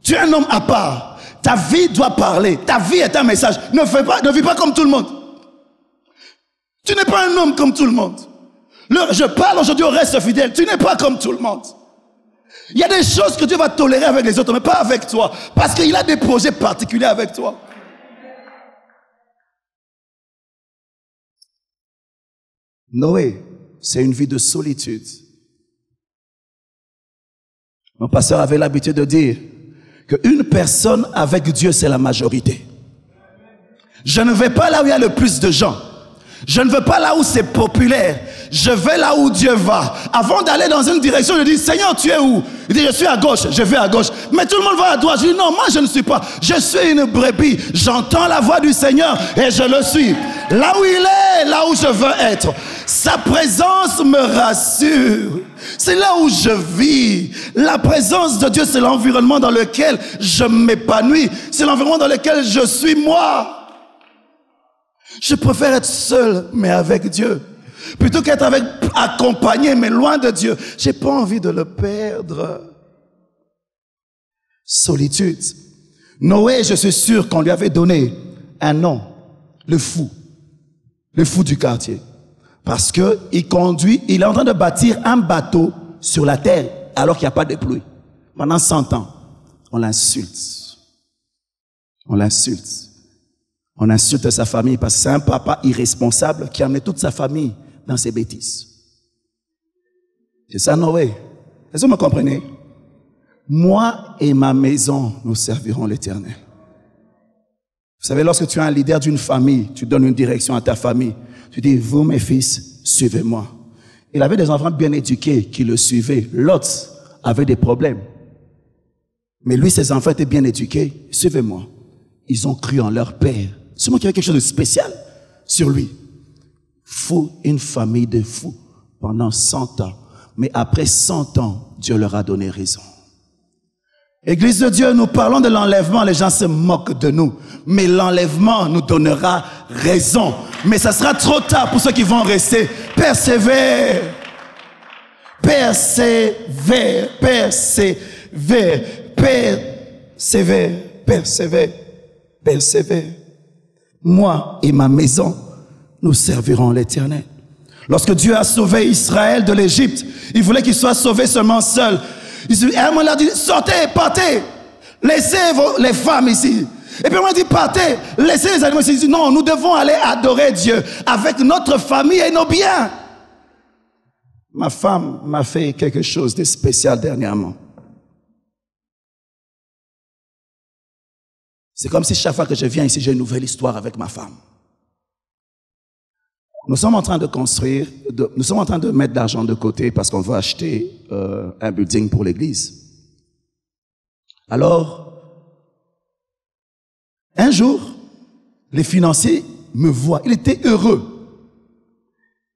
Tu es un homme à part. Ta vie doit parler. Ta vie est un message. Ne vis pas comme tout le monde. Tu n'es pas un homme comme tout le monde. Je parle aujourd'hui au reste fidèle. Tu n'es pas comme tout le monde. Il y a des choses que Dieu va tolérer avec les autres, mais pas avec toi. Parce qu'il a des projets particuliers avec toi. Noé, c'est une vie de solitude. Mon pasteur avait l'habitude de dire qu'une personne avec Dieu, c'est la majorité. Je ne vais pas là où il y a le plus de gens. Je ne veux pas là où c'est populaire. Je vais là où Dieu va. Avant d'aller dans une direction, je dis, Seigneur, tu es où? Il dit, je suis à gauche, je vais à gauche. Mais tout le monde va à droite. Je dis, non, moi je ne suis pas. Je suis une brebis. J'entends la voix du Seigneur et je le suis. Là où il est, là où je veux être. Sa présence me rassure. C'est là où je vis. La présence de Dieu, c'est l'environnement dans lequel je m'épanouis. C'est l'environnement dans lequel je suis moi. Je préfère être seul, mais avec Dieu. Plutôt qu'être accompagné, mais loin de Dieu. J'ai pas envie de le perdre. Solitude. Noé, je suis sûr qu'on lui avait donné un nom. Le fou. Le fou du quartier. Parce que il est en train de bâtir un bateau sur la terre, alors qu'il n'y a pas de pluie. Pendant 100 ans. On l'insulte. On l'insulte. On insulte sa famille parce que c'est un papa irresponsable qui a amené toute sa famille dans ses bêtises. C'est ça Noé. Est-ce que vous me comprenez? Moi et ma maison, nous servirons l'Éternel. Vous savez, lorsque tu es un leader d'une famille, tu donnes une direction à ta famille. Tu dis, vous mes fils, suivez-moi. Il avait des enfants bien éduqués qui le suivaient. Lot avait des problèmes. Mais lui, ses enfants étaient bien éduqués. Suivez-moi. Ils ont cru en leur père. C'est moi qui avait quelque chose de spécial sur lui. Fou, une famille de fous pendant 100 ans. Mais après 100 ans, Dieu leur a donné raison. Église de Dieu, nous parlons de l'enlèvement, les gens se moquent de nous. Mais l'enlèvement nous donnera raison. Mais ça sera trop tard pour ceux qui vont rester. Persévère. Persévère. Persévère. Persévère. Persévère. Persévère. Moi et ma maison, nous servirons l'Éternel. Lorsque Dieu a sauvé Israël de l'Égypte, il voulait qu'il soit sauvé seulement seul. Il a dit, sortez, partez, laissez les femmes ici. Et puis on a dit, partez, laissez les animaux ici. Il dit, non, nous devons aller adorer Dieu avec notre famille et nos biens. Ma femme m'a fait quelque chose de spécial dernièrement. C'est comme si chaque fois que je viens ici, j'ai une nouvelle histoire avec ma femme. Nous sommes en train de construire, nous sommes en train de mettre de l'argent de côté parce qu'on veut acheter un building pour l'église. Alors, un jour, les financiers me voient. Il était heureux.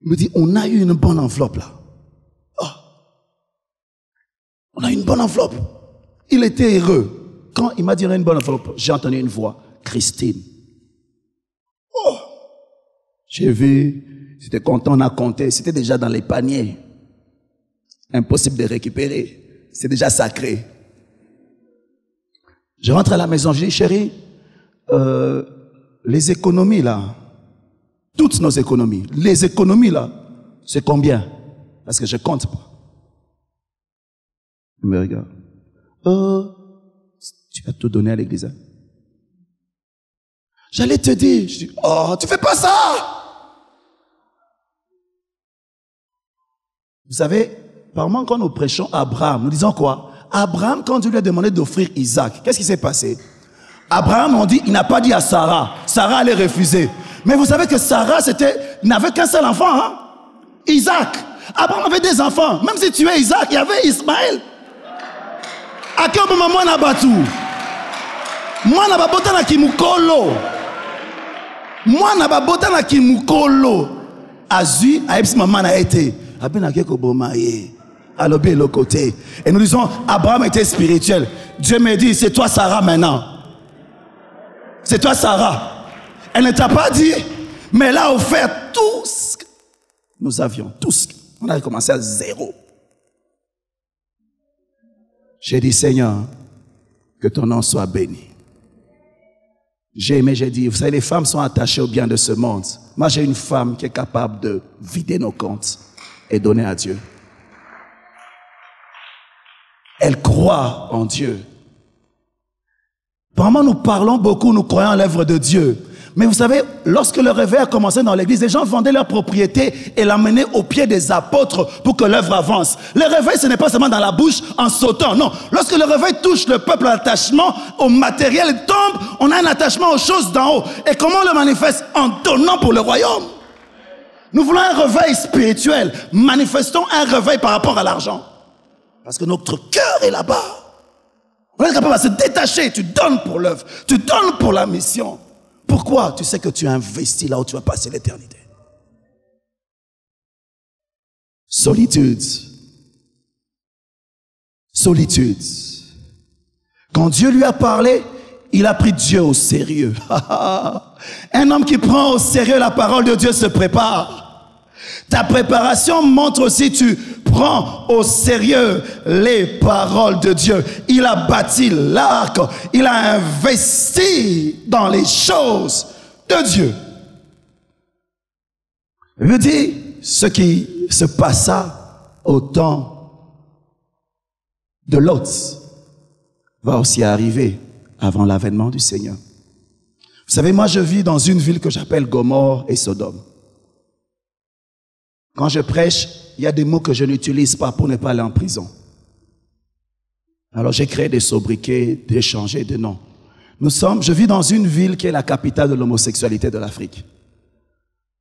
Il me dit, on a eu une bonne enveloppe là. Oh, on a eu une bonne enveloppe. Il était heureux. Quand il m'a dit une bonne enveloppe, j'ai entendu une voix, Christine. Oh, j'ai vu, j'étais content, on a compté, c'était déjà dans les paniers. Impossible de récupérer, c'est déjà sacré. Je rentre à la maison, je dis, chérie, les économies là, toutes nos économies, les économies là, c'est combien? Parce que je compte pas. Il me regarde. Tu as tout donné à l'église. Hein? J'allais te dire, je dis, oh, tu fais pas ça. Vous savez, par moment, quand nous prêchons Abraham, nous disons quoi? Abraham, quand Dieu lui a demandé d'offrir Isaac, qu'est-ce qui s'est passé? Abraham, on dit, il n'a pas dit à Sarah. Sarah allait refuser. Mais vous savez que Sarah, n'avait qu'un seul enfant, hein? Isaac. Abraham avait des enfants. Même si tu es Isaac, il y avait Ismaël. À quel moment moi n'a battu? Moi n'a pas boté na kimukolo. Moi n'a pas boté na kimukolo. Azui, aïpsi maman a été. Alors bien l'autre côté. Et nous disons, Abraham était spirituel. Dieu me dit, c'est toi Sarah maintenant. C'est toi Sarah. Elle ne t'a pas dit, mais elle a offert tout ce que nous avions. Tout ce que... On a commencé à zéro. J'ai dit, Seigneur, que ton nom soit béni. J'ai aimé, j'ai dit, vous savez, les femmes sont attachées au bien de ce monde. Moi, j'ai une femme qui est capable de vider nos comptes et donner à Dieu. Elle croit en Dieu. Vraiment, nous parlons beaucoup, nous croyons à l'œuvre de Dieu. Mais vous savez, lorsque le réveil a commencé dans l'église, les gens vendaient leur propriété et l'amenaient au pied des apôtres pour que l'œuvre avance. Le réveil, ce n'est pas seulement dans la bouche en sautant, non. Lorsque le réveil touche le peuple, l'attachement au matériel tombe, on a un attachement aux choses d'en haut. Et comment on le manifeste? En donnant pour le royaume. Nous voulons un réveil spirituel. Manifestons un réveil par rapport à l'argent. Parce que notre cœur est là-bas. On est capable de se détacher. Tu donnes pour l'œuvre. Tu donnes pour la mission. Pourquoi? Tu sais que tu as investi là où tu vas passer l'éternité. Solitude. Solitude. Quand Dieu lui a parlé, il a pris Dieu au sérieux. Un homme qui prend au sérieux la parole de Dieu se prépare. Ta préparation montre aussi tu prends au sérieux les paroles de Dieu. Il a bâti l'arc. Il a investi dans les choses de Dieu. Je veux dire, ce qui se passa au temps de Lot va aussi arriver avant l'avènement du Seigneur. Vous savez, moi je vis dans une ville que j'appelle Gomorrhe et Sodome. Quand je prêche, il y a des mots que je n'utilise pas pour ne pas aller en prison. Alors j'ai créé des sobriquets, des changés de nom. Je vis dans une ville qui est la capitale de l'homosexualité de l'Afrique.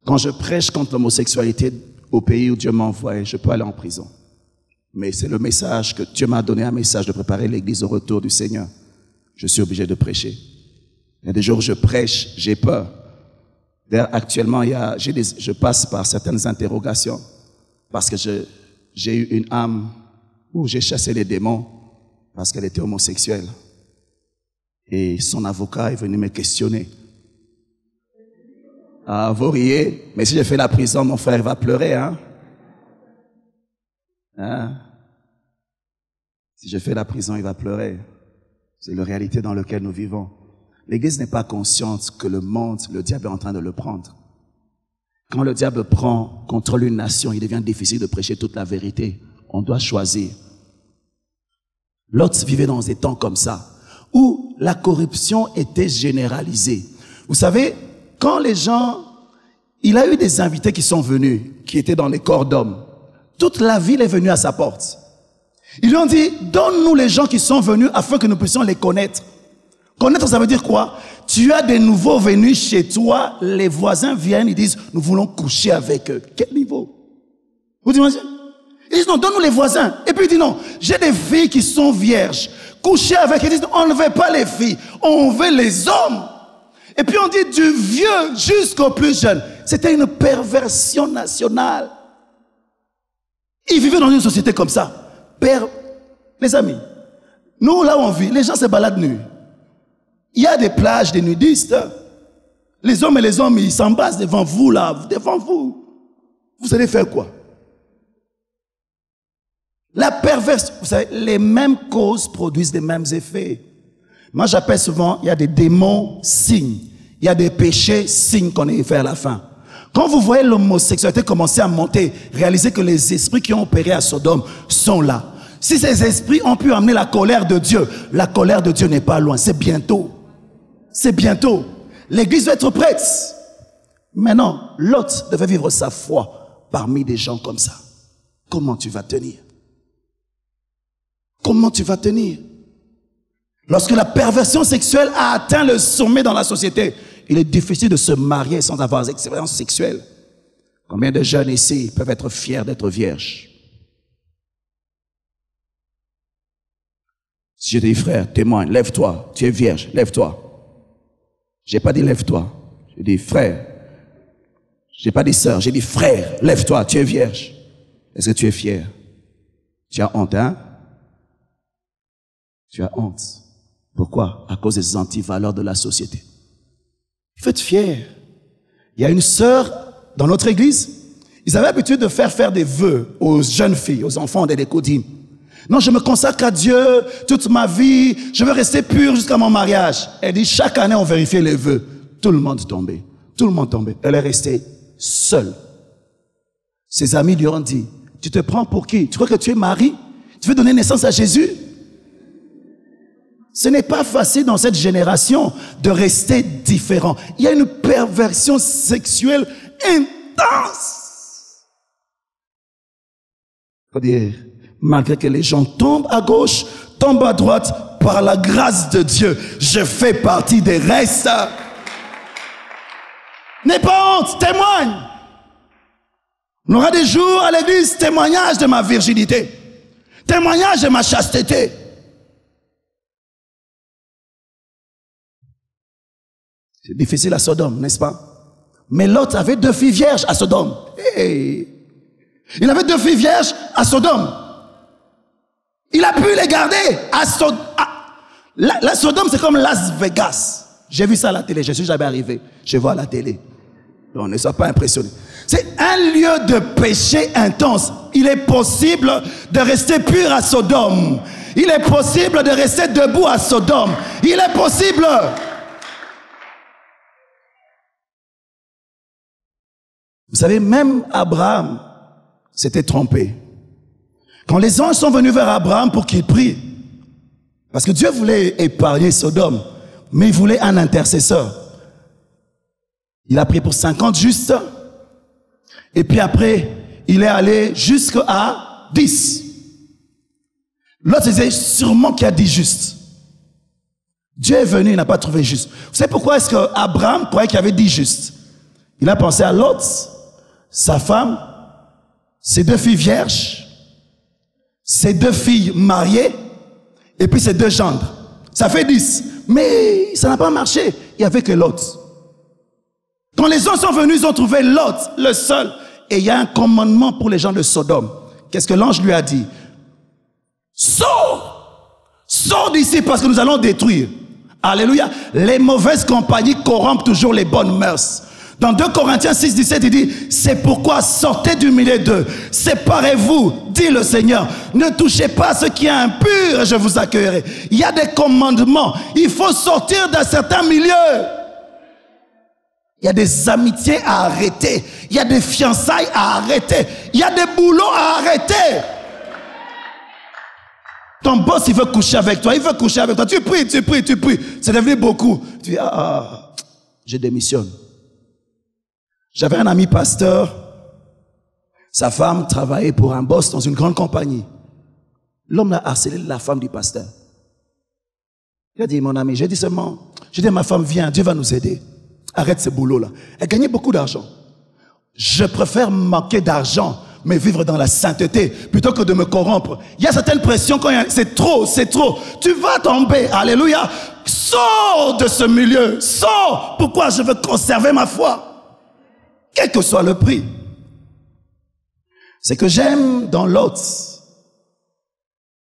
Quand je prêche contre l'homosexualité au pays où Dieu m'envoie, je peux aller en prison. Mais c'est le message que Dieu m'a donné, un message de préparer l'église au retour du Seigneur. Je suis obligé de prêcher. Il y a des jours où je prêche, j'ai peur. D'ailleurs, actuellement, je passe par certaines interrogations parce que j'ai eu une âme où j'ai chassé les démons parce qu'elle était homosexuelle. Et son avocat est venu me questionner. Ah, vous riez, mais si je fais la prison, mon frère va pleurer, hein? Si je fais la prison, il va pleurer. C'est la réalité dans laquelle nous vivons. L'Église n'est pas consciente que le monde, le diable est en train de le prendre. Quand le diable contrôle une nation, il devient difficile de prêcher toute la vérité. On doit choisir. Lot vivait dans des temps comme ça, où la corruption était généralisée. Vous savez, quand les gens... Il a eu des invités qui sont venus, qui étaient dans les corps d'hommes. Toute la ville est venue à sa porte. Ils lui ont dit, donne-nous les gens qui sont venus afin que nous puissions les connaître. Connaître, ça veut dire quoi? Tu as des nouveaux venus chez toi, les voisins viennent, ils disent, nous voulons coucher avec eux. Quel niveau? Vous imaginez? Ils disent, non, donne-nous les voisins. Et puis il dit, non, j'ai des filles qui sont vierges. Coucher avec eux, ils disent, on ne veut pas les filles, on veut les hommes. Et puis on dit, du vieux jusqu'au plus jeune. C'était une perversion nationale. Ils vivaient dans une société comme ça. Les amis, nous, là où on vit, les gens se baladent nus. Il y a des plages des nudistes. Les hommes et les hommes, ils s'embrassent devant vous, là, devant vous. Vous allez faire quoi? La perversion, vous savez, les mêmes causes produisent les mêmes effets. Moi, j'appelle souvent, il y a des démons signes. Il y a des péchés signes qu'on est fait à la fin. Quand vous voyez l'homosexualité commencer à monter, réalisez que les esprits qui ont opéré à Sodome sont là. Si ces esprits ont pu amener la colère de Dieu, la colère de Dieu n'est pas loin, c'est bientôt. C'est bientôt. l'église doit être prête. Maintenant, Lot devait vivre sa foi parmi des gens comme ça. Comment tu vas tenir? Comment tu vas tenir? Lorsque la perversion sexuelle a atteint le sommet dans la société, il est difficile de se marier sans avoir des expériences sexuelles. Combien de jeunes ici peuvent être fiers d'être vierges? Si je dis frère, témoigne, lève-toi, tu es vierge, lève-toi. J'ai pas dit lève-toi, j'ai dit frère. J'ai pas dit sœur, j'ai dit frère, lève-toi, tu es vierge. Est-ce que tu es fier? Tu as honte, hein? Tu as honte. Pourquoi? À cause des antivaleurs de la société. Il faut être fier. Il y a une sœur dans notre église, ils avaient l'habitude de faire des vœux aux jeunes filles, aux enfants des décodines. Non, je me consacre à Dieu toute ma vie, je veux rester pure jusqu'à mon mariage. Elle dit, chaque année, on vérifiait les vœux. Tout le monde tombait. Tout le monde tombait. Elle est restée seule. Ses amis lui ont dit, tu te prends pour qui? Tu crois que tu es Marie? Tu veux donner naissance à Jésus? Ce n'est pas facile dans cette génération de rester différent. Il y a une perversion sexuelle intense. Faut dire, malgré que les gens tombent à gauche, tombent à droite, par la grâce de Dieu, je fais partie des restes. N'aie pas honte, témoigne. On aura des jours à l'église, témoignage de ma virginité, témoignage de ma chasteté. C'est difficile à Sodome, n'est-ce pas? Mais Lot avait 2 filles vierges à Sodome. Hey. Il avait 2 filles vierges à Sodome. Il a pu les garder à Sodome. La Sodome, c'est comme Las Vegas. J'ai vu ça à la télé, je suis jamais arrivé. Je vois à la télé. Donc, ne sois pas impressionné. C'est un lieu de péché intense. Il est possible de rester pur à Sodome. Il est possible de rester debout à Sodome. Il est possible. Vous savez, même Abraham s'était trompé. Quand les anges sont venus vers Abraham pour qu'il prie, parce que Dieu voulait épargner Sodome, mais il voulait un intercesseur. Il a prié pour 50 justes, et puis après, il est allé jusqu'à 10. L'autre disait sûrement qu'il y a 10 justes. Dieu est venu, il n'a pas trouvé juste. Vous savez pourquoi est-ce que Abraham croyait qu'il y avait 10 justes? Il a pensé à Lot, sa femme, ses 2 filles vierges, ses 2 filles mariées, et puis ses 2 gendres. Ça fait 10. Mais ça n'a pas marché. Il n'y avait que Lot. Quand les gens sont venus, ils ont trouvé Lot, le seul. Et il y a un commandement pour les gens de Sodome. Qu'est-ce que l'ange lui a dit? Sors! Sors d'ici parce que nous allons détruire. Alléluia. Les mauvaises compagnies corrompent toujours les bonnes mœurs. Dans 2 Corinthiens 6, 17, il dit, c'est pourquoi sortez du milieu d'eux, séparez-vous, dit le Seigneur, ne touchez pas ce qui est impur et je vous accueillerai. Il y a des commandements, il faut sortir d'un certain milieu. Il y a des amitiés à arrêter, il y a des fiançailles à arrêter, il y a des boulots à arrêter. Ton boss, il veut coucher avec toi, il veut coucher avec toi, tu pries, c'est devenu beaucoup. Tu dis, je démissionne. J'avais un ami pasteur, sa femme travaillait pour un boss dans une grande compagnie. L'homme a harcelé la femme du pasteur. Il a dit, mon ami, j'ai dit seulement, j'ai dit à ma femme, viens, Dieu va nous aider. Arrête ce boulot-là. Elle gagnait beaucoup d'argent. Je préfère manquer d'argent, mais vivre dans la sainteté, plutôt que de me corrompre. Il y a certaines pressions, quand c'est trop, tu vas tomber, alléluia. Sors de ce milieu, sors. Pourquoi? Je veux conserver ma foi. Quel que soit le prix. Ce que j'aime dans Lot,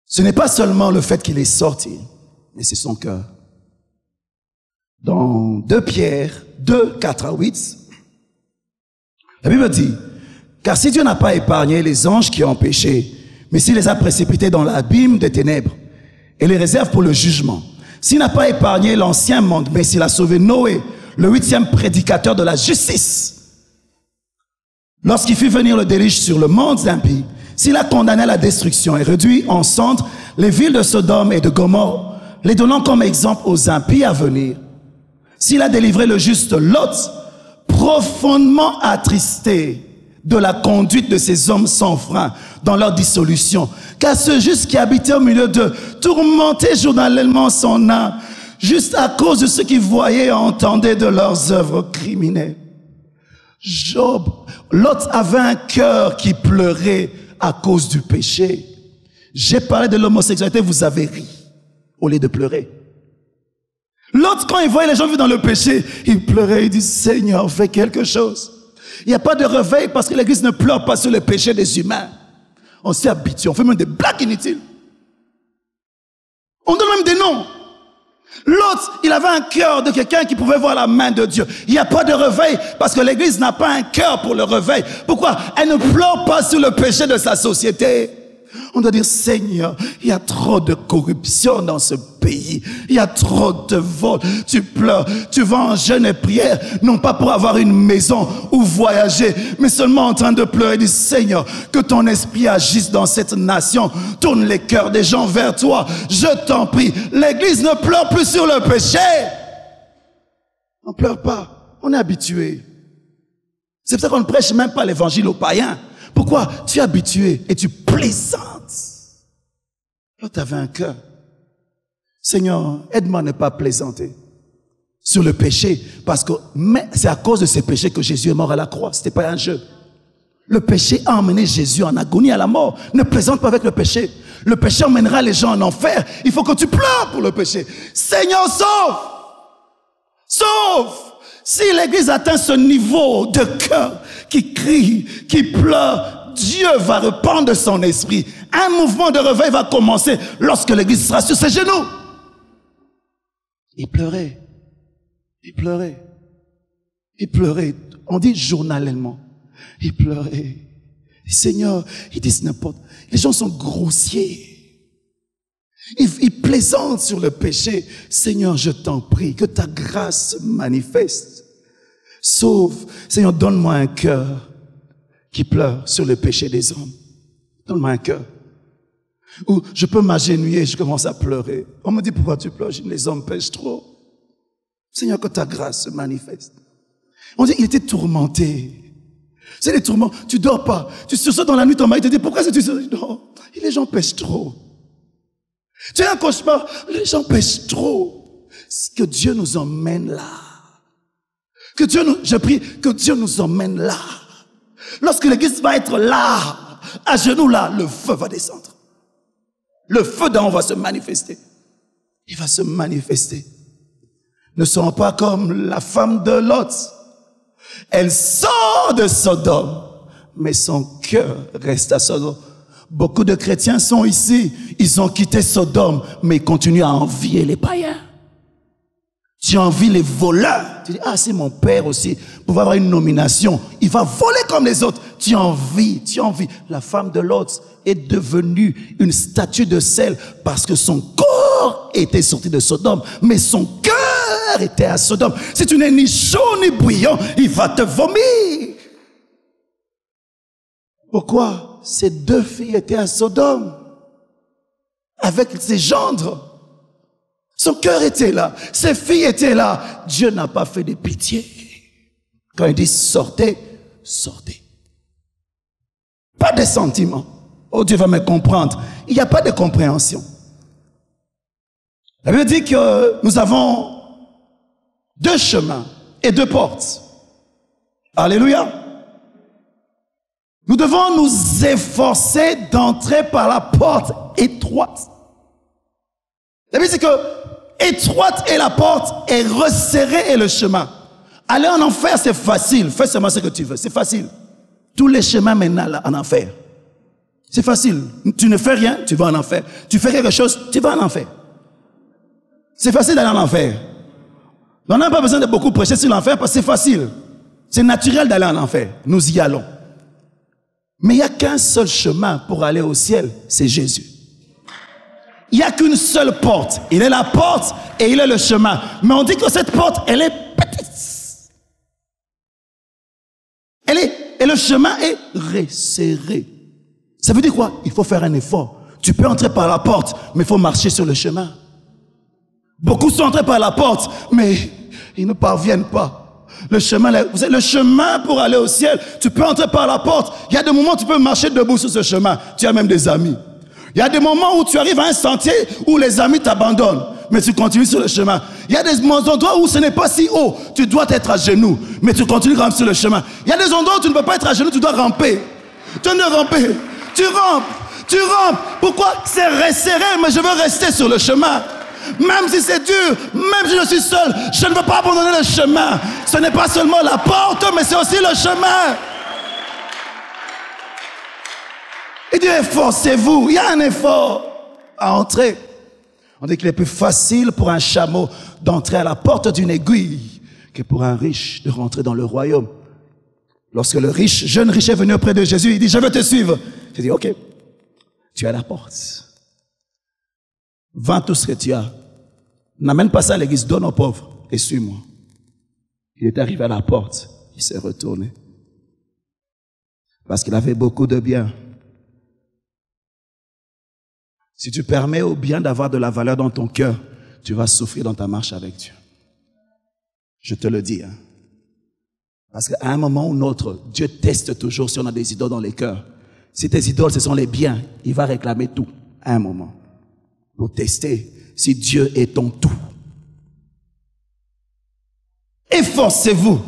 ce n'est pas seulement le fait qu'il est sorti, mais c'est son cœur. Dans 2 Pierre 2, 4 à 8, la Bible dit, car si Dieu n'a pas épargné les anges qui ont péché, mais s'il les a précipités dans l'abîme des ténèbres et les réserve pour le jugement, s'il n'a pas épargné l'ancien monde, mais s'il a sauvé Noé, le 8e prédicateur de la justice, lorsqu'il fit venir le déluge sur le monde impie, s'il a condamné à la destruction et réduit en cendres les villes de Sodome et de Gomorrhe, les donnant comme exemple aux impies à venir, S'il a délivré le juste Lot, profondément attristé de la conduite de ces hommes sans frein dans leur dissolution, car ce juste qui habitait au milieu d'eux tourmentait journellement son âme, juste à cause de ce qu'ils voyaient et entendaient de leurs œuvres criminelles. Job, Lot avait un cœur qui pleurait à cause du péché. J'ai parlé de l'homosexualité, vous avez ri, au lieu de pleurer. L'autre, quand il voyait les gens vivre dans le péché, il pleurait, il dit, Seigneur, fais quelque chose. Il n'y a pas de réveil parce que l'Église ne pleure pas sur le péché des humains. On s'est habitué, on fait même des blagues inutiles. On donne même des noms. L'autre, il avait un cœur de quelqu'un qui pouvait voir la main de Dieu. Il n'y a pas de réveil parce que l'Église n'a pas un cœur pour le réveil. Pourquoi? Elle ne pleure pas sur le péché de sa société. On doit dire, Seigneur, il y a trop de corruption dans ce pays. Il y a trop de vol. Tu pleures, tu vas en jeûne et prière, non pas pour avoir une maison ou voyager, mais seulement en train de pleurer. Dis, Seigneur, que ton esprit agisse dans cette nation. Tourne les cœurs des gens vers toi. Je t'en prie. L'Église ne pleure plus sur le péché. On ne pleure pas. On est habitué. C'est pour ça qu'on ne prêche même pas l'évangile aux païens. Pourquoi? Tu es habitué et tu plaisantes. Là, tu avais un cœur. Seigneur, aide-moi à ne pas plaisanter sur le péché, parce que c'est à cause de ces péchés que Jésus est mort à la croix. C'était pas un jeu. Le péché a emmené Jésus en agonie à la mort. Ne plaisante pas avec le péché. Le péché emmènera les gens en enfer. Il faut que tu pleures pour le péché. Seigneur, sauve! Sauve! Si l'Église atteint ce niveau de cœur qui crie, qui pleure, Dieu va répandre son esprit. Un mouvement de réveil va commencer lorsque l'Église sera sur ses genoux. Il pleurait. Il pleurait. Il pleurait. On dit journellement. Il pleurait. Seigneur, ils disent n'importe. Les gens sont grossiers. Ils plaisantent sur le péché. Seigneur, je t'en prie, que ta grâce se manifeste. Sauve. Seigneur, donne-moi un cœur qui pleure sur le péché des hommes. Donne-moi un cœur. Ou je peux m'agenouiller, je commence à pleurer. On me dit, pourquoi tu pleures? Je dis, les hommes pêchent trop. Seigneur, que ta grâce se manifeste. On dit, il était tourmenté. C'est les tourments. Tu dors pas. Tu sursautes dans la nuit, ton mari te dit, pourquoi tu sursautes? Non, les gens pêchent trop. Tu as un cauchemar, les gens pêchent trop. Que Dieu nous emmène là. Je prie que Dieu nous emmène là. Lorsque l'Église va être là, à genoux là, le feu va descendre. Le feu d'en haut va se manifester. Il va se manifester. Ne serons pas comme la femme de Lot. Elle sort de Sodome, mais son cœur reste à Sodome. Beaucoup de chrétiens sont ici. Ils ont quitté Sodome, mais ils continuent à envier les païens. Tu envies les voleurs. Tu dis, ah, c'est mon père aussi. Pour avoir une nomination, il va voler comme les autres. Tu envies. La femme de Lot est devenue une statue de sel parce que son corps était sorti de Sodome, mais son cœur était à Sodome. Si tu n'es ni chaud ni bouillant, il va te vomir. Pourquoi? Ces deux filles étaient à Sodome avec ses gendres. Son cœur était là. Ses filles étaient là. Dieu n'a pas fait de pitié. Quand il dit sortez, sortez. Pas de sentiments. Oh, Dieu va me comprendre. Il n'y a pas de compréhension. La Bible dit que nous avons deux chemins et deux portes. Alléluia. Nous devons nous efforcer d'entrer par la porte étroite. La Bible dit que étroite est la porte et resserrée est le chemin. Aller en enfer, c'est facile. Fais seulement ce que tu veux. C'est facile. Tous les chemins mènent en enfer. C'est facile. Tu ne fais rien, tu vas en enfer. Tu fais quelque chose, tu vas en enfer. C'est facile d'aller en enfer. On n'a pas besoin de beaucoup prêcher sur l'enfer parce que c'est facile. C'est naturel d'aller en enfer. Nous y allons. Mais il n'y a qu'un seul chemin pour aller au ciel, c'est Jésus. Il n'y a qu'une seule porte. Il est la porte et il est le chemin. Mais on dit que cette porte, elle est petite. Et le chemin est resserré. Ça veut dire quoi? Il faut faire un effort. Tu peux entrer par la porte, mais il faut marcher sur le chemin. Beaucoup sont entrés par la porte, mais ils ne parviennent pas. Le chemin pour aller au ciel, tu peux entrer par la porte. Il y a des moments où tu peux marcher debout sur ce chemin. Tu as même des amis. Il y a des moments où tu arrives à un sentier où les amis t'abandonnent, mais tu continues sur le chemin. Il y a des endroits où ce n'est pas si haut. Tu dois être à genoux, mais tu continues à ramper sur le chemin. Il y a des endroits où tu ne peux pas être à genoux, tu dois ramper. Tu dois ramper. Tu rampes. Tu rampes. Pourquoi? C'est resserré, mais je veux rester sur le chemin. Même si c'est dur, même si je suis seul, je ne veux pas abandonner le chemin. Ce n'est pas seulement la porte, mais c'est aussi le chemin. Il dit, efforcez-vous. Il y a un effort à entrer. On dit qu'il est plus facile pour un chameau d'entrer à la porte d'une aiguille que pour un riche de rentrer dans le royaume. Lorsque le jeune riche est venu auprès de Jésus, il dit, je veux te suivre. J'ai dit, ok, tu es à la porte. Vends tout ce que tu as. N'amène pas ça à l'église, donne aux pauvres et suis-moi. Il est arrivé à la porte, il s'est retourné. Parce qu'il avait beaucoup de biens. Si tu permets au bien d'avoir de la valeur dans ton cœur, tu vas souffrir dans ta marche avec Dieu. Je te le dis. Parce qu'à un moment ou l'autre, Dieu teste toujours si on a des idoles dans les cœurs. Si tes idoles, ce sont les biens, il va réclamer tout à un moment. Pour tester si Dieu est ton tout. Efforcez-vous.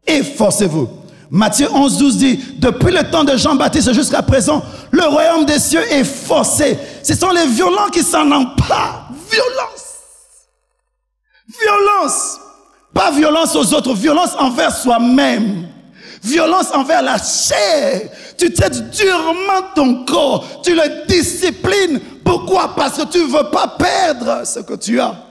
Efforcez-vous. Matthieu 11:12 dit, depuis le temps de Jean-Baptiste jusqu'à présent, le royaume des cieux est forcé. Ce sont les violents qui s'en emparent. Violence. Violence. Pas violence aux autres, violence envers soi-même. Violence envers la chair. Tu traites durement ton corps. Tu le disciplines. Pourquoi? Parce que tu ne veux pas perdre ce que tu as.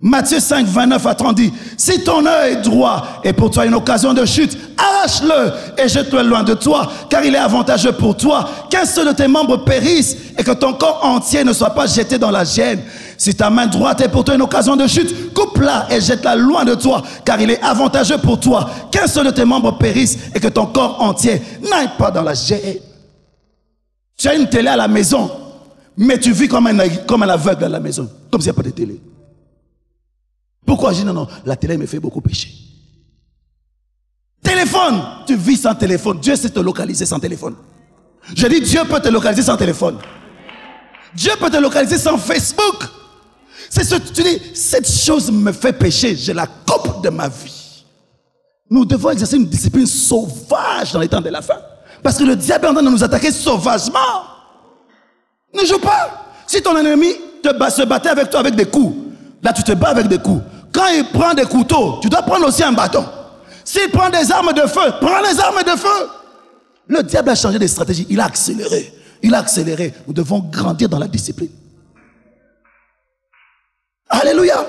Matthieu 5, 29 à 30 dit, si ton œil est droit et pour toi une occasion de chute, arrache-le et jette-le loin de toi, car il est avantageux pour toi qu'un seul de tes membres périsse et que ton corps entier ne soit pas jeté dans la gêne. Si ta main droite est pour toi une occasion de chute, coupe-la et jette-la loin de toi, car il est avantageux pour toi qu'un seul de tes membres périsse et que ton corps entier n'aille pas dans la gêne. Tu as une télé à la maison, mais tu vis comme un aveugle à la maison, comme s'il n'y a pas de télé. Pourquoi? Je dis non, la télé me fait beaucoup pécher. Téléphone, tu vis sans téléphone. Dieu sait te localiser sans téléphone. Je dis Dieu peut te localiser sans téléphone. Dieu peut te localiser sans Facebook. C'est ce que tu dis, cette chose me fait pécher, je la coupe de ma vie. Nous devons exercer une discipline sauvage dans les temps de la fin. Parce que le diable est en train de nous attaquer sauvagement. Ne joue pas. Si ton ennemi se battait avec toi avec des coups, là tu te bats avec des coups. Quand il prend des couteaux, tu dois prendre aussi un bâton. S'il prend des armes de feu, prends les armes de feu. Le diable a changé de stratégie, il a accéléré. Il a accéléré. Nous devons grandir dans la discipline. Alléluia.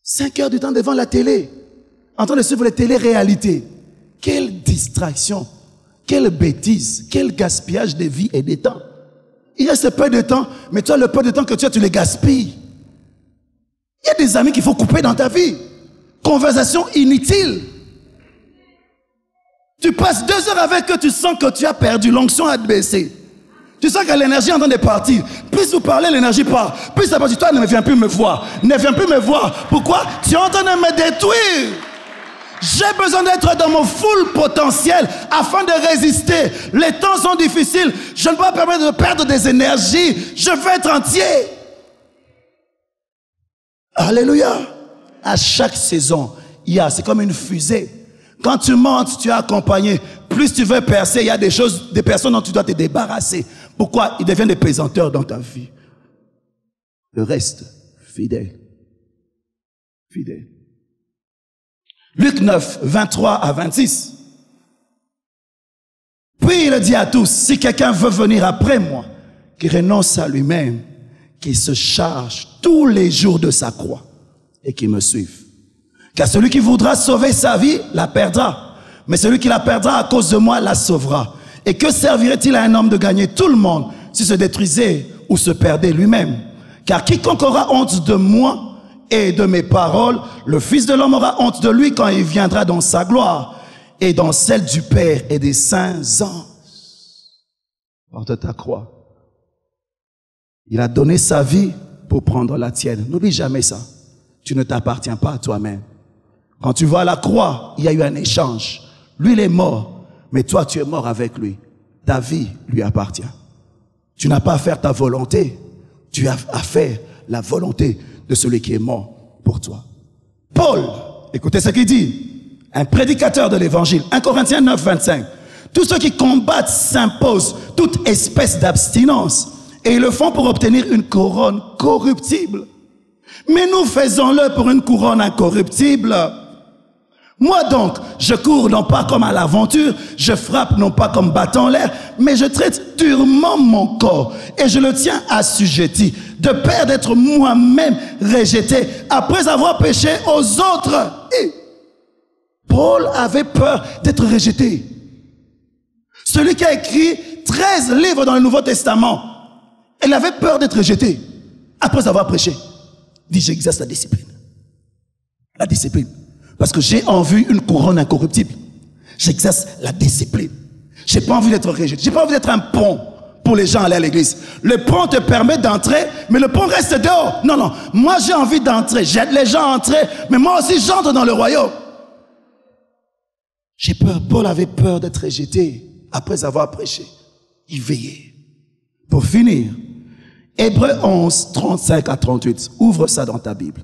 5 heures du temps devant la télé, en train de suivre les télé-réalités. Quelle distraction, quelle bêtise, quel gaspillage de vie et de temps. Il reste peu de temps, mais toi, le peu de temps que tu as, tu les gaspilles. Il y a des amis qu'il faut couper dans ta vie. Conversation inutile. Tu passes 2 heures avec eux, tu sens que tu as perdu, l'onction a baissé. Tu sens que l'énergie est en train de partir. Plus vous parlez, l'énergie part. Plus ça part, toi ne viens plus me voir. Ne viens plus me voir. Pourquoi? Tu es en train de me détruire. J'ai besoin d'être dans mon full potentiel afin de résister. Les temps sont difficiles. Je ne peux pas permettre de perdre des énergies. Je veux être entier. Alléluia. À chaque saison, c'est comme une fusée. Quand tu montes, tu es accompagné. Plus tu veux percer, il y a des personnes dont tu dois te débarrasser. Pourquoi? Ils deviennent des pesanteurs dans ta vie. Le reste, fidèle. Fidèle. Luc 9, 23 à 26. Puis il dit à tous, si quelqu'un veut venir après moi, qu'il renonce à lui-même, qu'il se charge tous les jours de sa croix et qu'il me suive. Car celui qui voudra sauver sa vie, la perdra. Mais celui qui la perdra à cause de moi, la sauvera. Et que servirait-il à un homme de gagner tout le monde s'il se détruisait ou se perdait lui-même? Car quiconque aura honte de moi et de mes paroles, le Fils de l'homme aura honte de lui quand il viendra dans sa gloire et dans celle du Père et des saints anges. Porte ta croix. Il a donné sa vie pour prendre la tienne. N'oublie jamais ça. Tu ne t'appartiens pas à toi-même. Quand tu vas à la croix, il y a eu un échange. Lui, il est mort, mais toi, tu es mort avec lui. Ta vie lui appartient. Tu n'as pas à faire ta volonté. Tu as à faire la volonté de celui qui est mort pour toi. Paul, écoutez ce qu'il dit. Un prédicateur de l'évangile. 1 Corinthiens 9, 25. Tous ceux qui combattent s'imposent toute espèce d'abstinence. Et ils le font pour obtenir une couronne corruptible. Mais nous faisons-le pour une couronne incorruptible. Moi donc, je cours non pas comme à l'aventure, je frappe non pas comme battant l'air, mais je traite durement mon corps et je le tiens assujetti, de peur d'être moi-même rejeté après avoir péché aux autres. Et Paul avait peur d'être rejeté. Celui qui a écrit 13 livres dans le Nouveau Testament, il avait peur d'être rejeté après avoir prêché. Il dit, j'exerce la discipline. La discipline. Parce que j'ai en vue une couronne incorruptible. J'exerce la discipline. J'ai pas envie d'être rejeté. J'ai pas envie d'être un pont pour les gens aller à l'église. Le pont te permet d'entrer, mais le pont reste dehors. Non, non. Moi, j'ai envie d'entrer. J'aide les gens à entrer, mais moi aussi, j'entre dans le royaume. J'ai peur. Paul avait peur d'être rejeté après avoir prêché. Il veillait. Pour finir, Hébreux 11, 35 à 38. Ouvre ça dans ta Bible.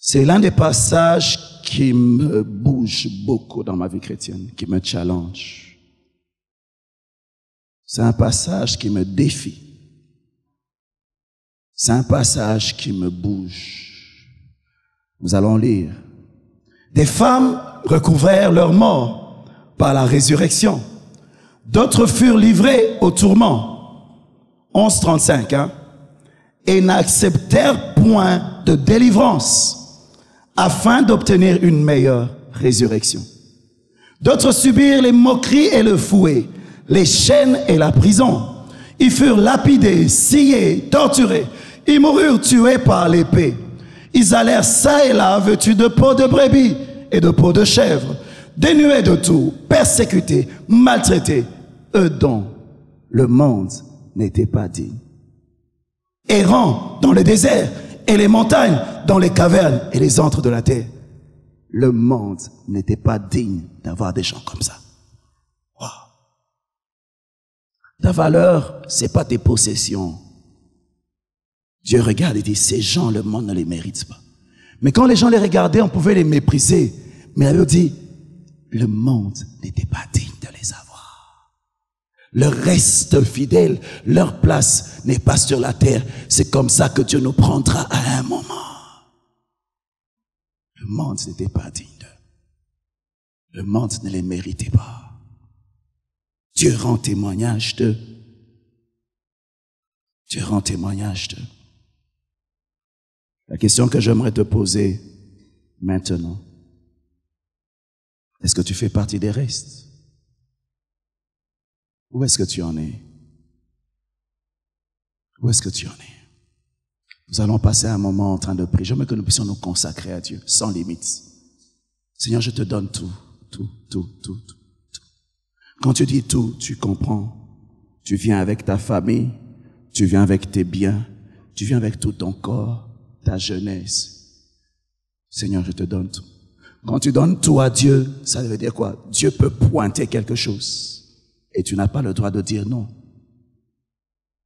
C'est l'un des passages qui me bouge beaucoup dans ma vie chrétienne, qui me challenge. C'est un passage qui me défie. C'est un passage qui me bouge. Nous allons lire. Des femmes recouvrèrent leur mort par la résurrection. D'autres furent livrées au tourment. 11:35, hein? Et n'acceptèrent point de délivrance, afin d'obtenir une meilleure résurrection. D'autres subirent les moqueries et le fouet, les chaînes et la prison. Ils furent lapidés, sciés, torturés. Ils moururent tués par l'épée. Ils allèrent çà et là vêtus de peau de brebis et de peau de chèvre, dénués de tout, persécutés, maltraités, eux dont le monde n'était pas digne. Errants dans le désert et les montagnes, dans les cavernes et les antres de la terre. Le monde n'était pas digne d'avoir des gens comme ça. Wow. Ta valeur, c'est pas tes possessions. Dieu regarde et dit, ces gens, le monde ne les mérite pas. Mais quand les gens les regardaient, on pouvait les mépriser. Mais la Bible dit, le monde n'était pas digne de les avoir. Le reste fidèle, leur place n'est pas sur la terre. C'est comme ça que Dieu nous prendra à un moment. Le monde n'était pas digne d'eux. Le monde ne les méritait pas. Dieu rend témoignage d'eux. Dieu rend témoignage d'eux. La question que j'aimerais te poser maintenant, est-ce que tu fais partie des restes? Où est-ce que tu en es? Où est-ce que tu en es? Nous allons passer un moment en train de prier. J'aimerais que nous puissions nous consacrer à Dieu, sans limite. Seigneur, je te donne tout. Quand tu dis tout, tu comprends. Tu viens avec ta famille, tu viens avec tes biens, tu viens avec tout ton corps, ta jeunesse. Seigneur, je te donne tout. Quand tu donnes tout à Dieu, ça veut dire quoi? Dieu peut pointer quelque chose. Et tu n'as pas le droit de dire non.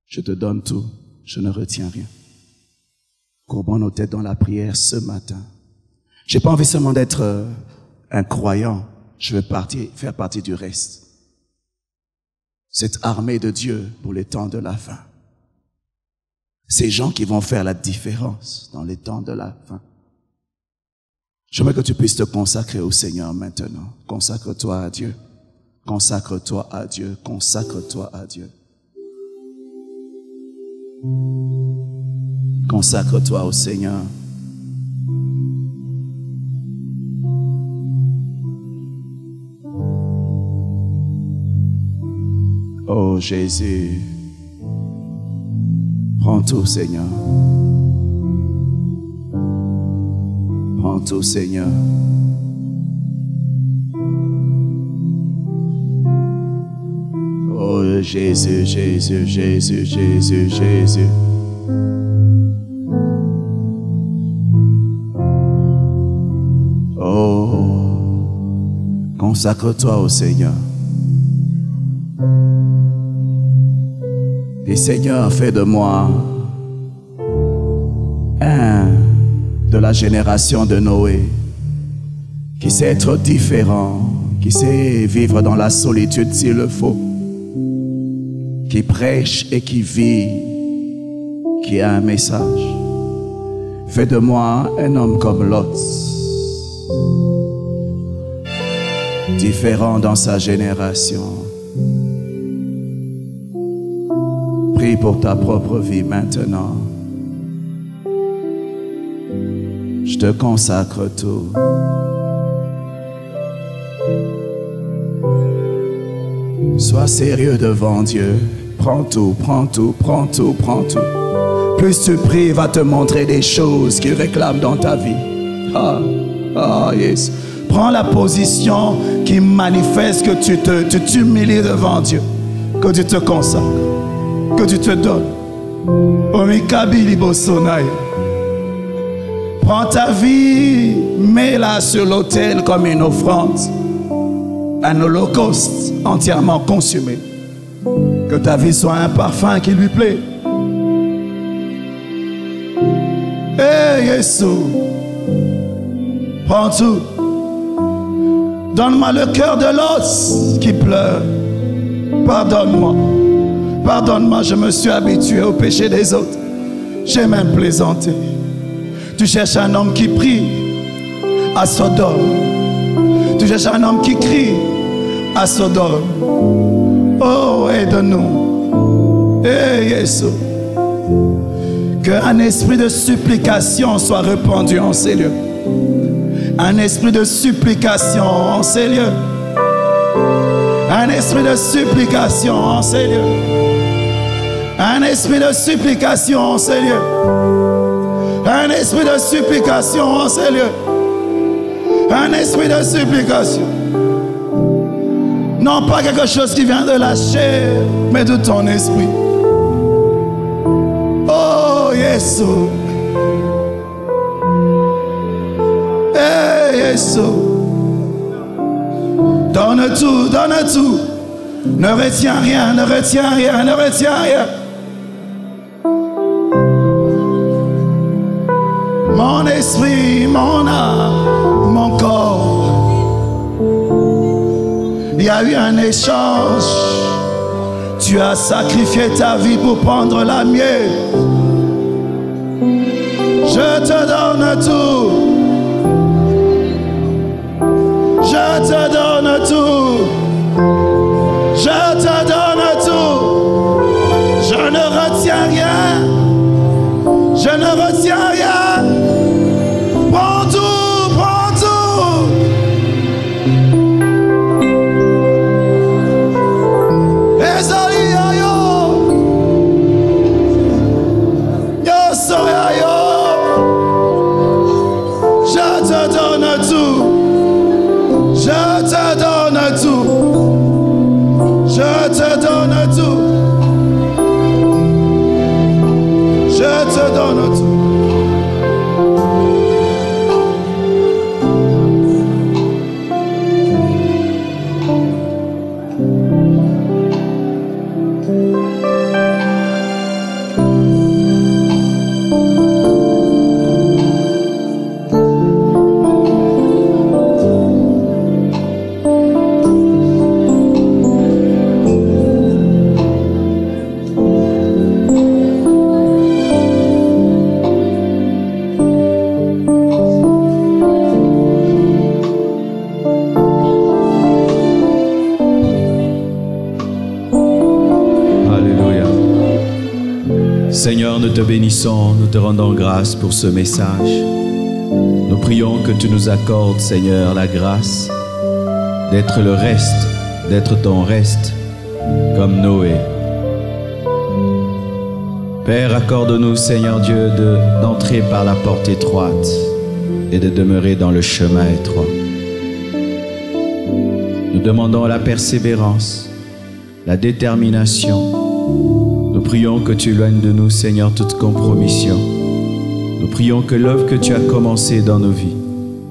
Je te donne tout, je ne retiens rien. Courbons nos têtes dans la prière ce matin. J'ai pas envie seulement d'être un croyant. Je veux faire partie du reste. Cette armée de Dieu pour les temps de la fin. Ces gens qui vont faire la différence dans les temps de la fin. J'aimerais que tu puisses te consacrer au Seigneur maintenant. Consacre-toi à Dieu. Consacre-toi à Dieu. Consacre-toi à Dieu. Consacre-toi au Seigneur. Oh Jésus, prends tout Seigneur. Prends tout Seigneur. Oh Jésus, Jésus, Jésus, Jésus, Jésus. Consacre-toi au Seigneur. Dis, Seigneur, fais de moi un de la génération de Noé qui sait être différent, qui sait vivre dans la solitude s'il le faut, qui prêche et qui vit, qui a un message. Fais de moi un homme comme Lot, différent dans sa génération. Prie pour ta propre vie maintenant. Je te consacre tout. Sois sérieux devant Dieu. Prends tout, prends tout, prends tout, prends tout. Plus tu pries, il va te montrer des choses qu'il réclame dans ta vie. Yes. Prends la position qui manifeste que tu t'humilies devant Dieu, que tu te consacres, que tu te donnes. Prends ta vie, mets-la sur l'autel comme une offrande, un holocauste entièrement consumé. Que ta vie soit un parfum qui lui plaît. Hey, Jésus, prends tout. Donne-moi le cœur de l'os qui pleure. Pardonne-moi. Pardonne-moi, je me suis habitué au péché des autres. J'ai même plaisanté. Tu cherches un homme qui prie à Sodome. Tu cherches un homme qui crie à Sodome. Oh, aide-nous. Hey, Jésus. Qu'un esprit de supplication soit répandu en ces lieux. Un esprit de supplication en ces lieux. Un esprit de supplication en ces lieux. Un esprit de supplication en ces lieux. Un esprit de supplication en ces lieux. Un esprit de supplication. Non pas quelque chose qui vient de la chair, mais de ton esprit. Oh, Jésus. Hey, Jésus. Donne tout, donne tout. Ne retiens rien, ne retiens rien, ne retiens rien. Mon esprit, mon âme, mon corps. Il y a eu un échange. Tu as sacrifié ta vie pour prendre la mienne. Je te donne tout. Je te donne tout. Je te donne tout. Je ne retiens rien. Je ne retiens rien. Prends tout, prends tout. Ezali ayo. Yo soy ayo. Je te donne tout. Je te donne tout. Je te donne tout. Je te donne tout. Seigneur, nous te bénissons, nous te rendons grâce pour ce message. Nous prions que tu nous accordes, Seigneur, la grâce d'être le reste, d'être ton reste, comme Noé. Père, accorde-nous, Seigneur Dieu, d'entrer par la porte étroite et de demeurer dans le chemin étroit. Nous demandons la persévérance, la détermination. Nous prions que tu éloignes de nous, Seigneur, toute compromission. Nous prions que l'œuvre que tu as commencée dans nos vies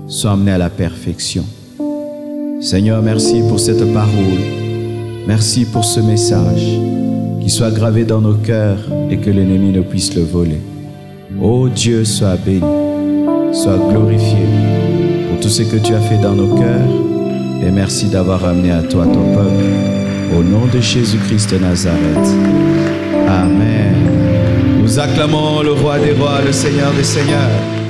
soit amenée à la perfection. Seigneur, merci pour cette parole. Merci pour ce message. Qu'il soit gravé dans nos cœurs et que l'ennemi ne puisse le voler. Oh Dieu, sois béni, sois glorifié pour tout ce que tu as fait dans nos cœurs. Et merci d'avoir amené à toi ton peuple. Au nom de Jésus-Christ de Nazareth. Amen. Nous acclamons le roi des rois, le Seigneur des seigneurs.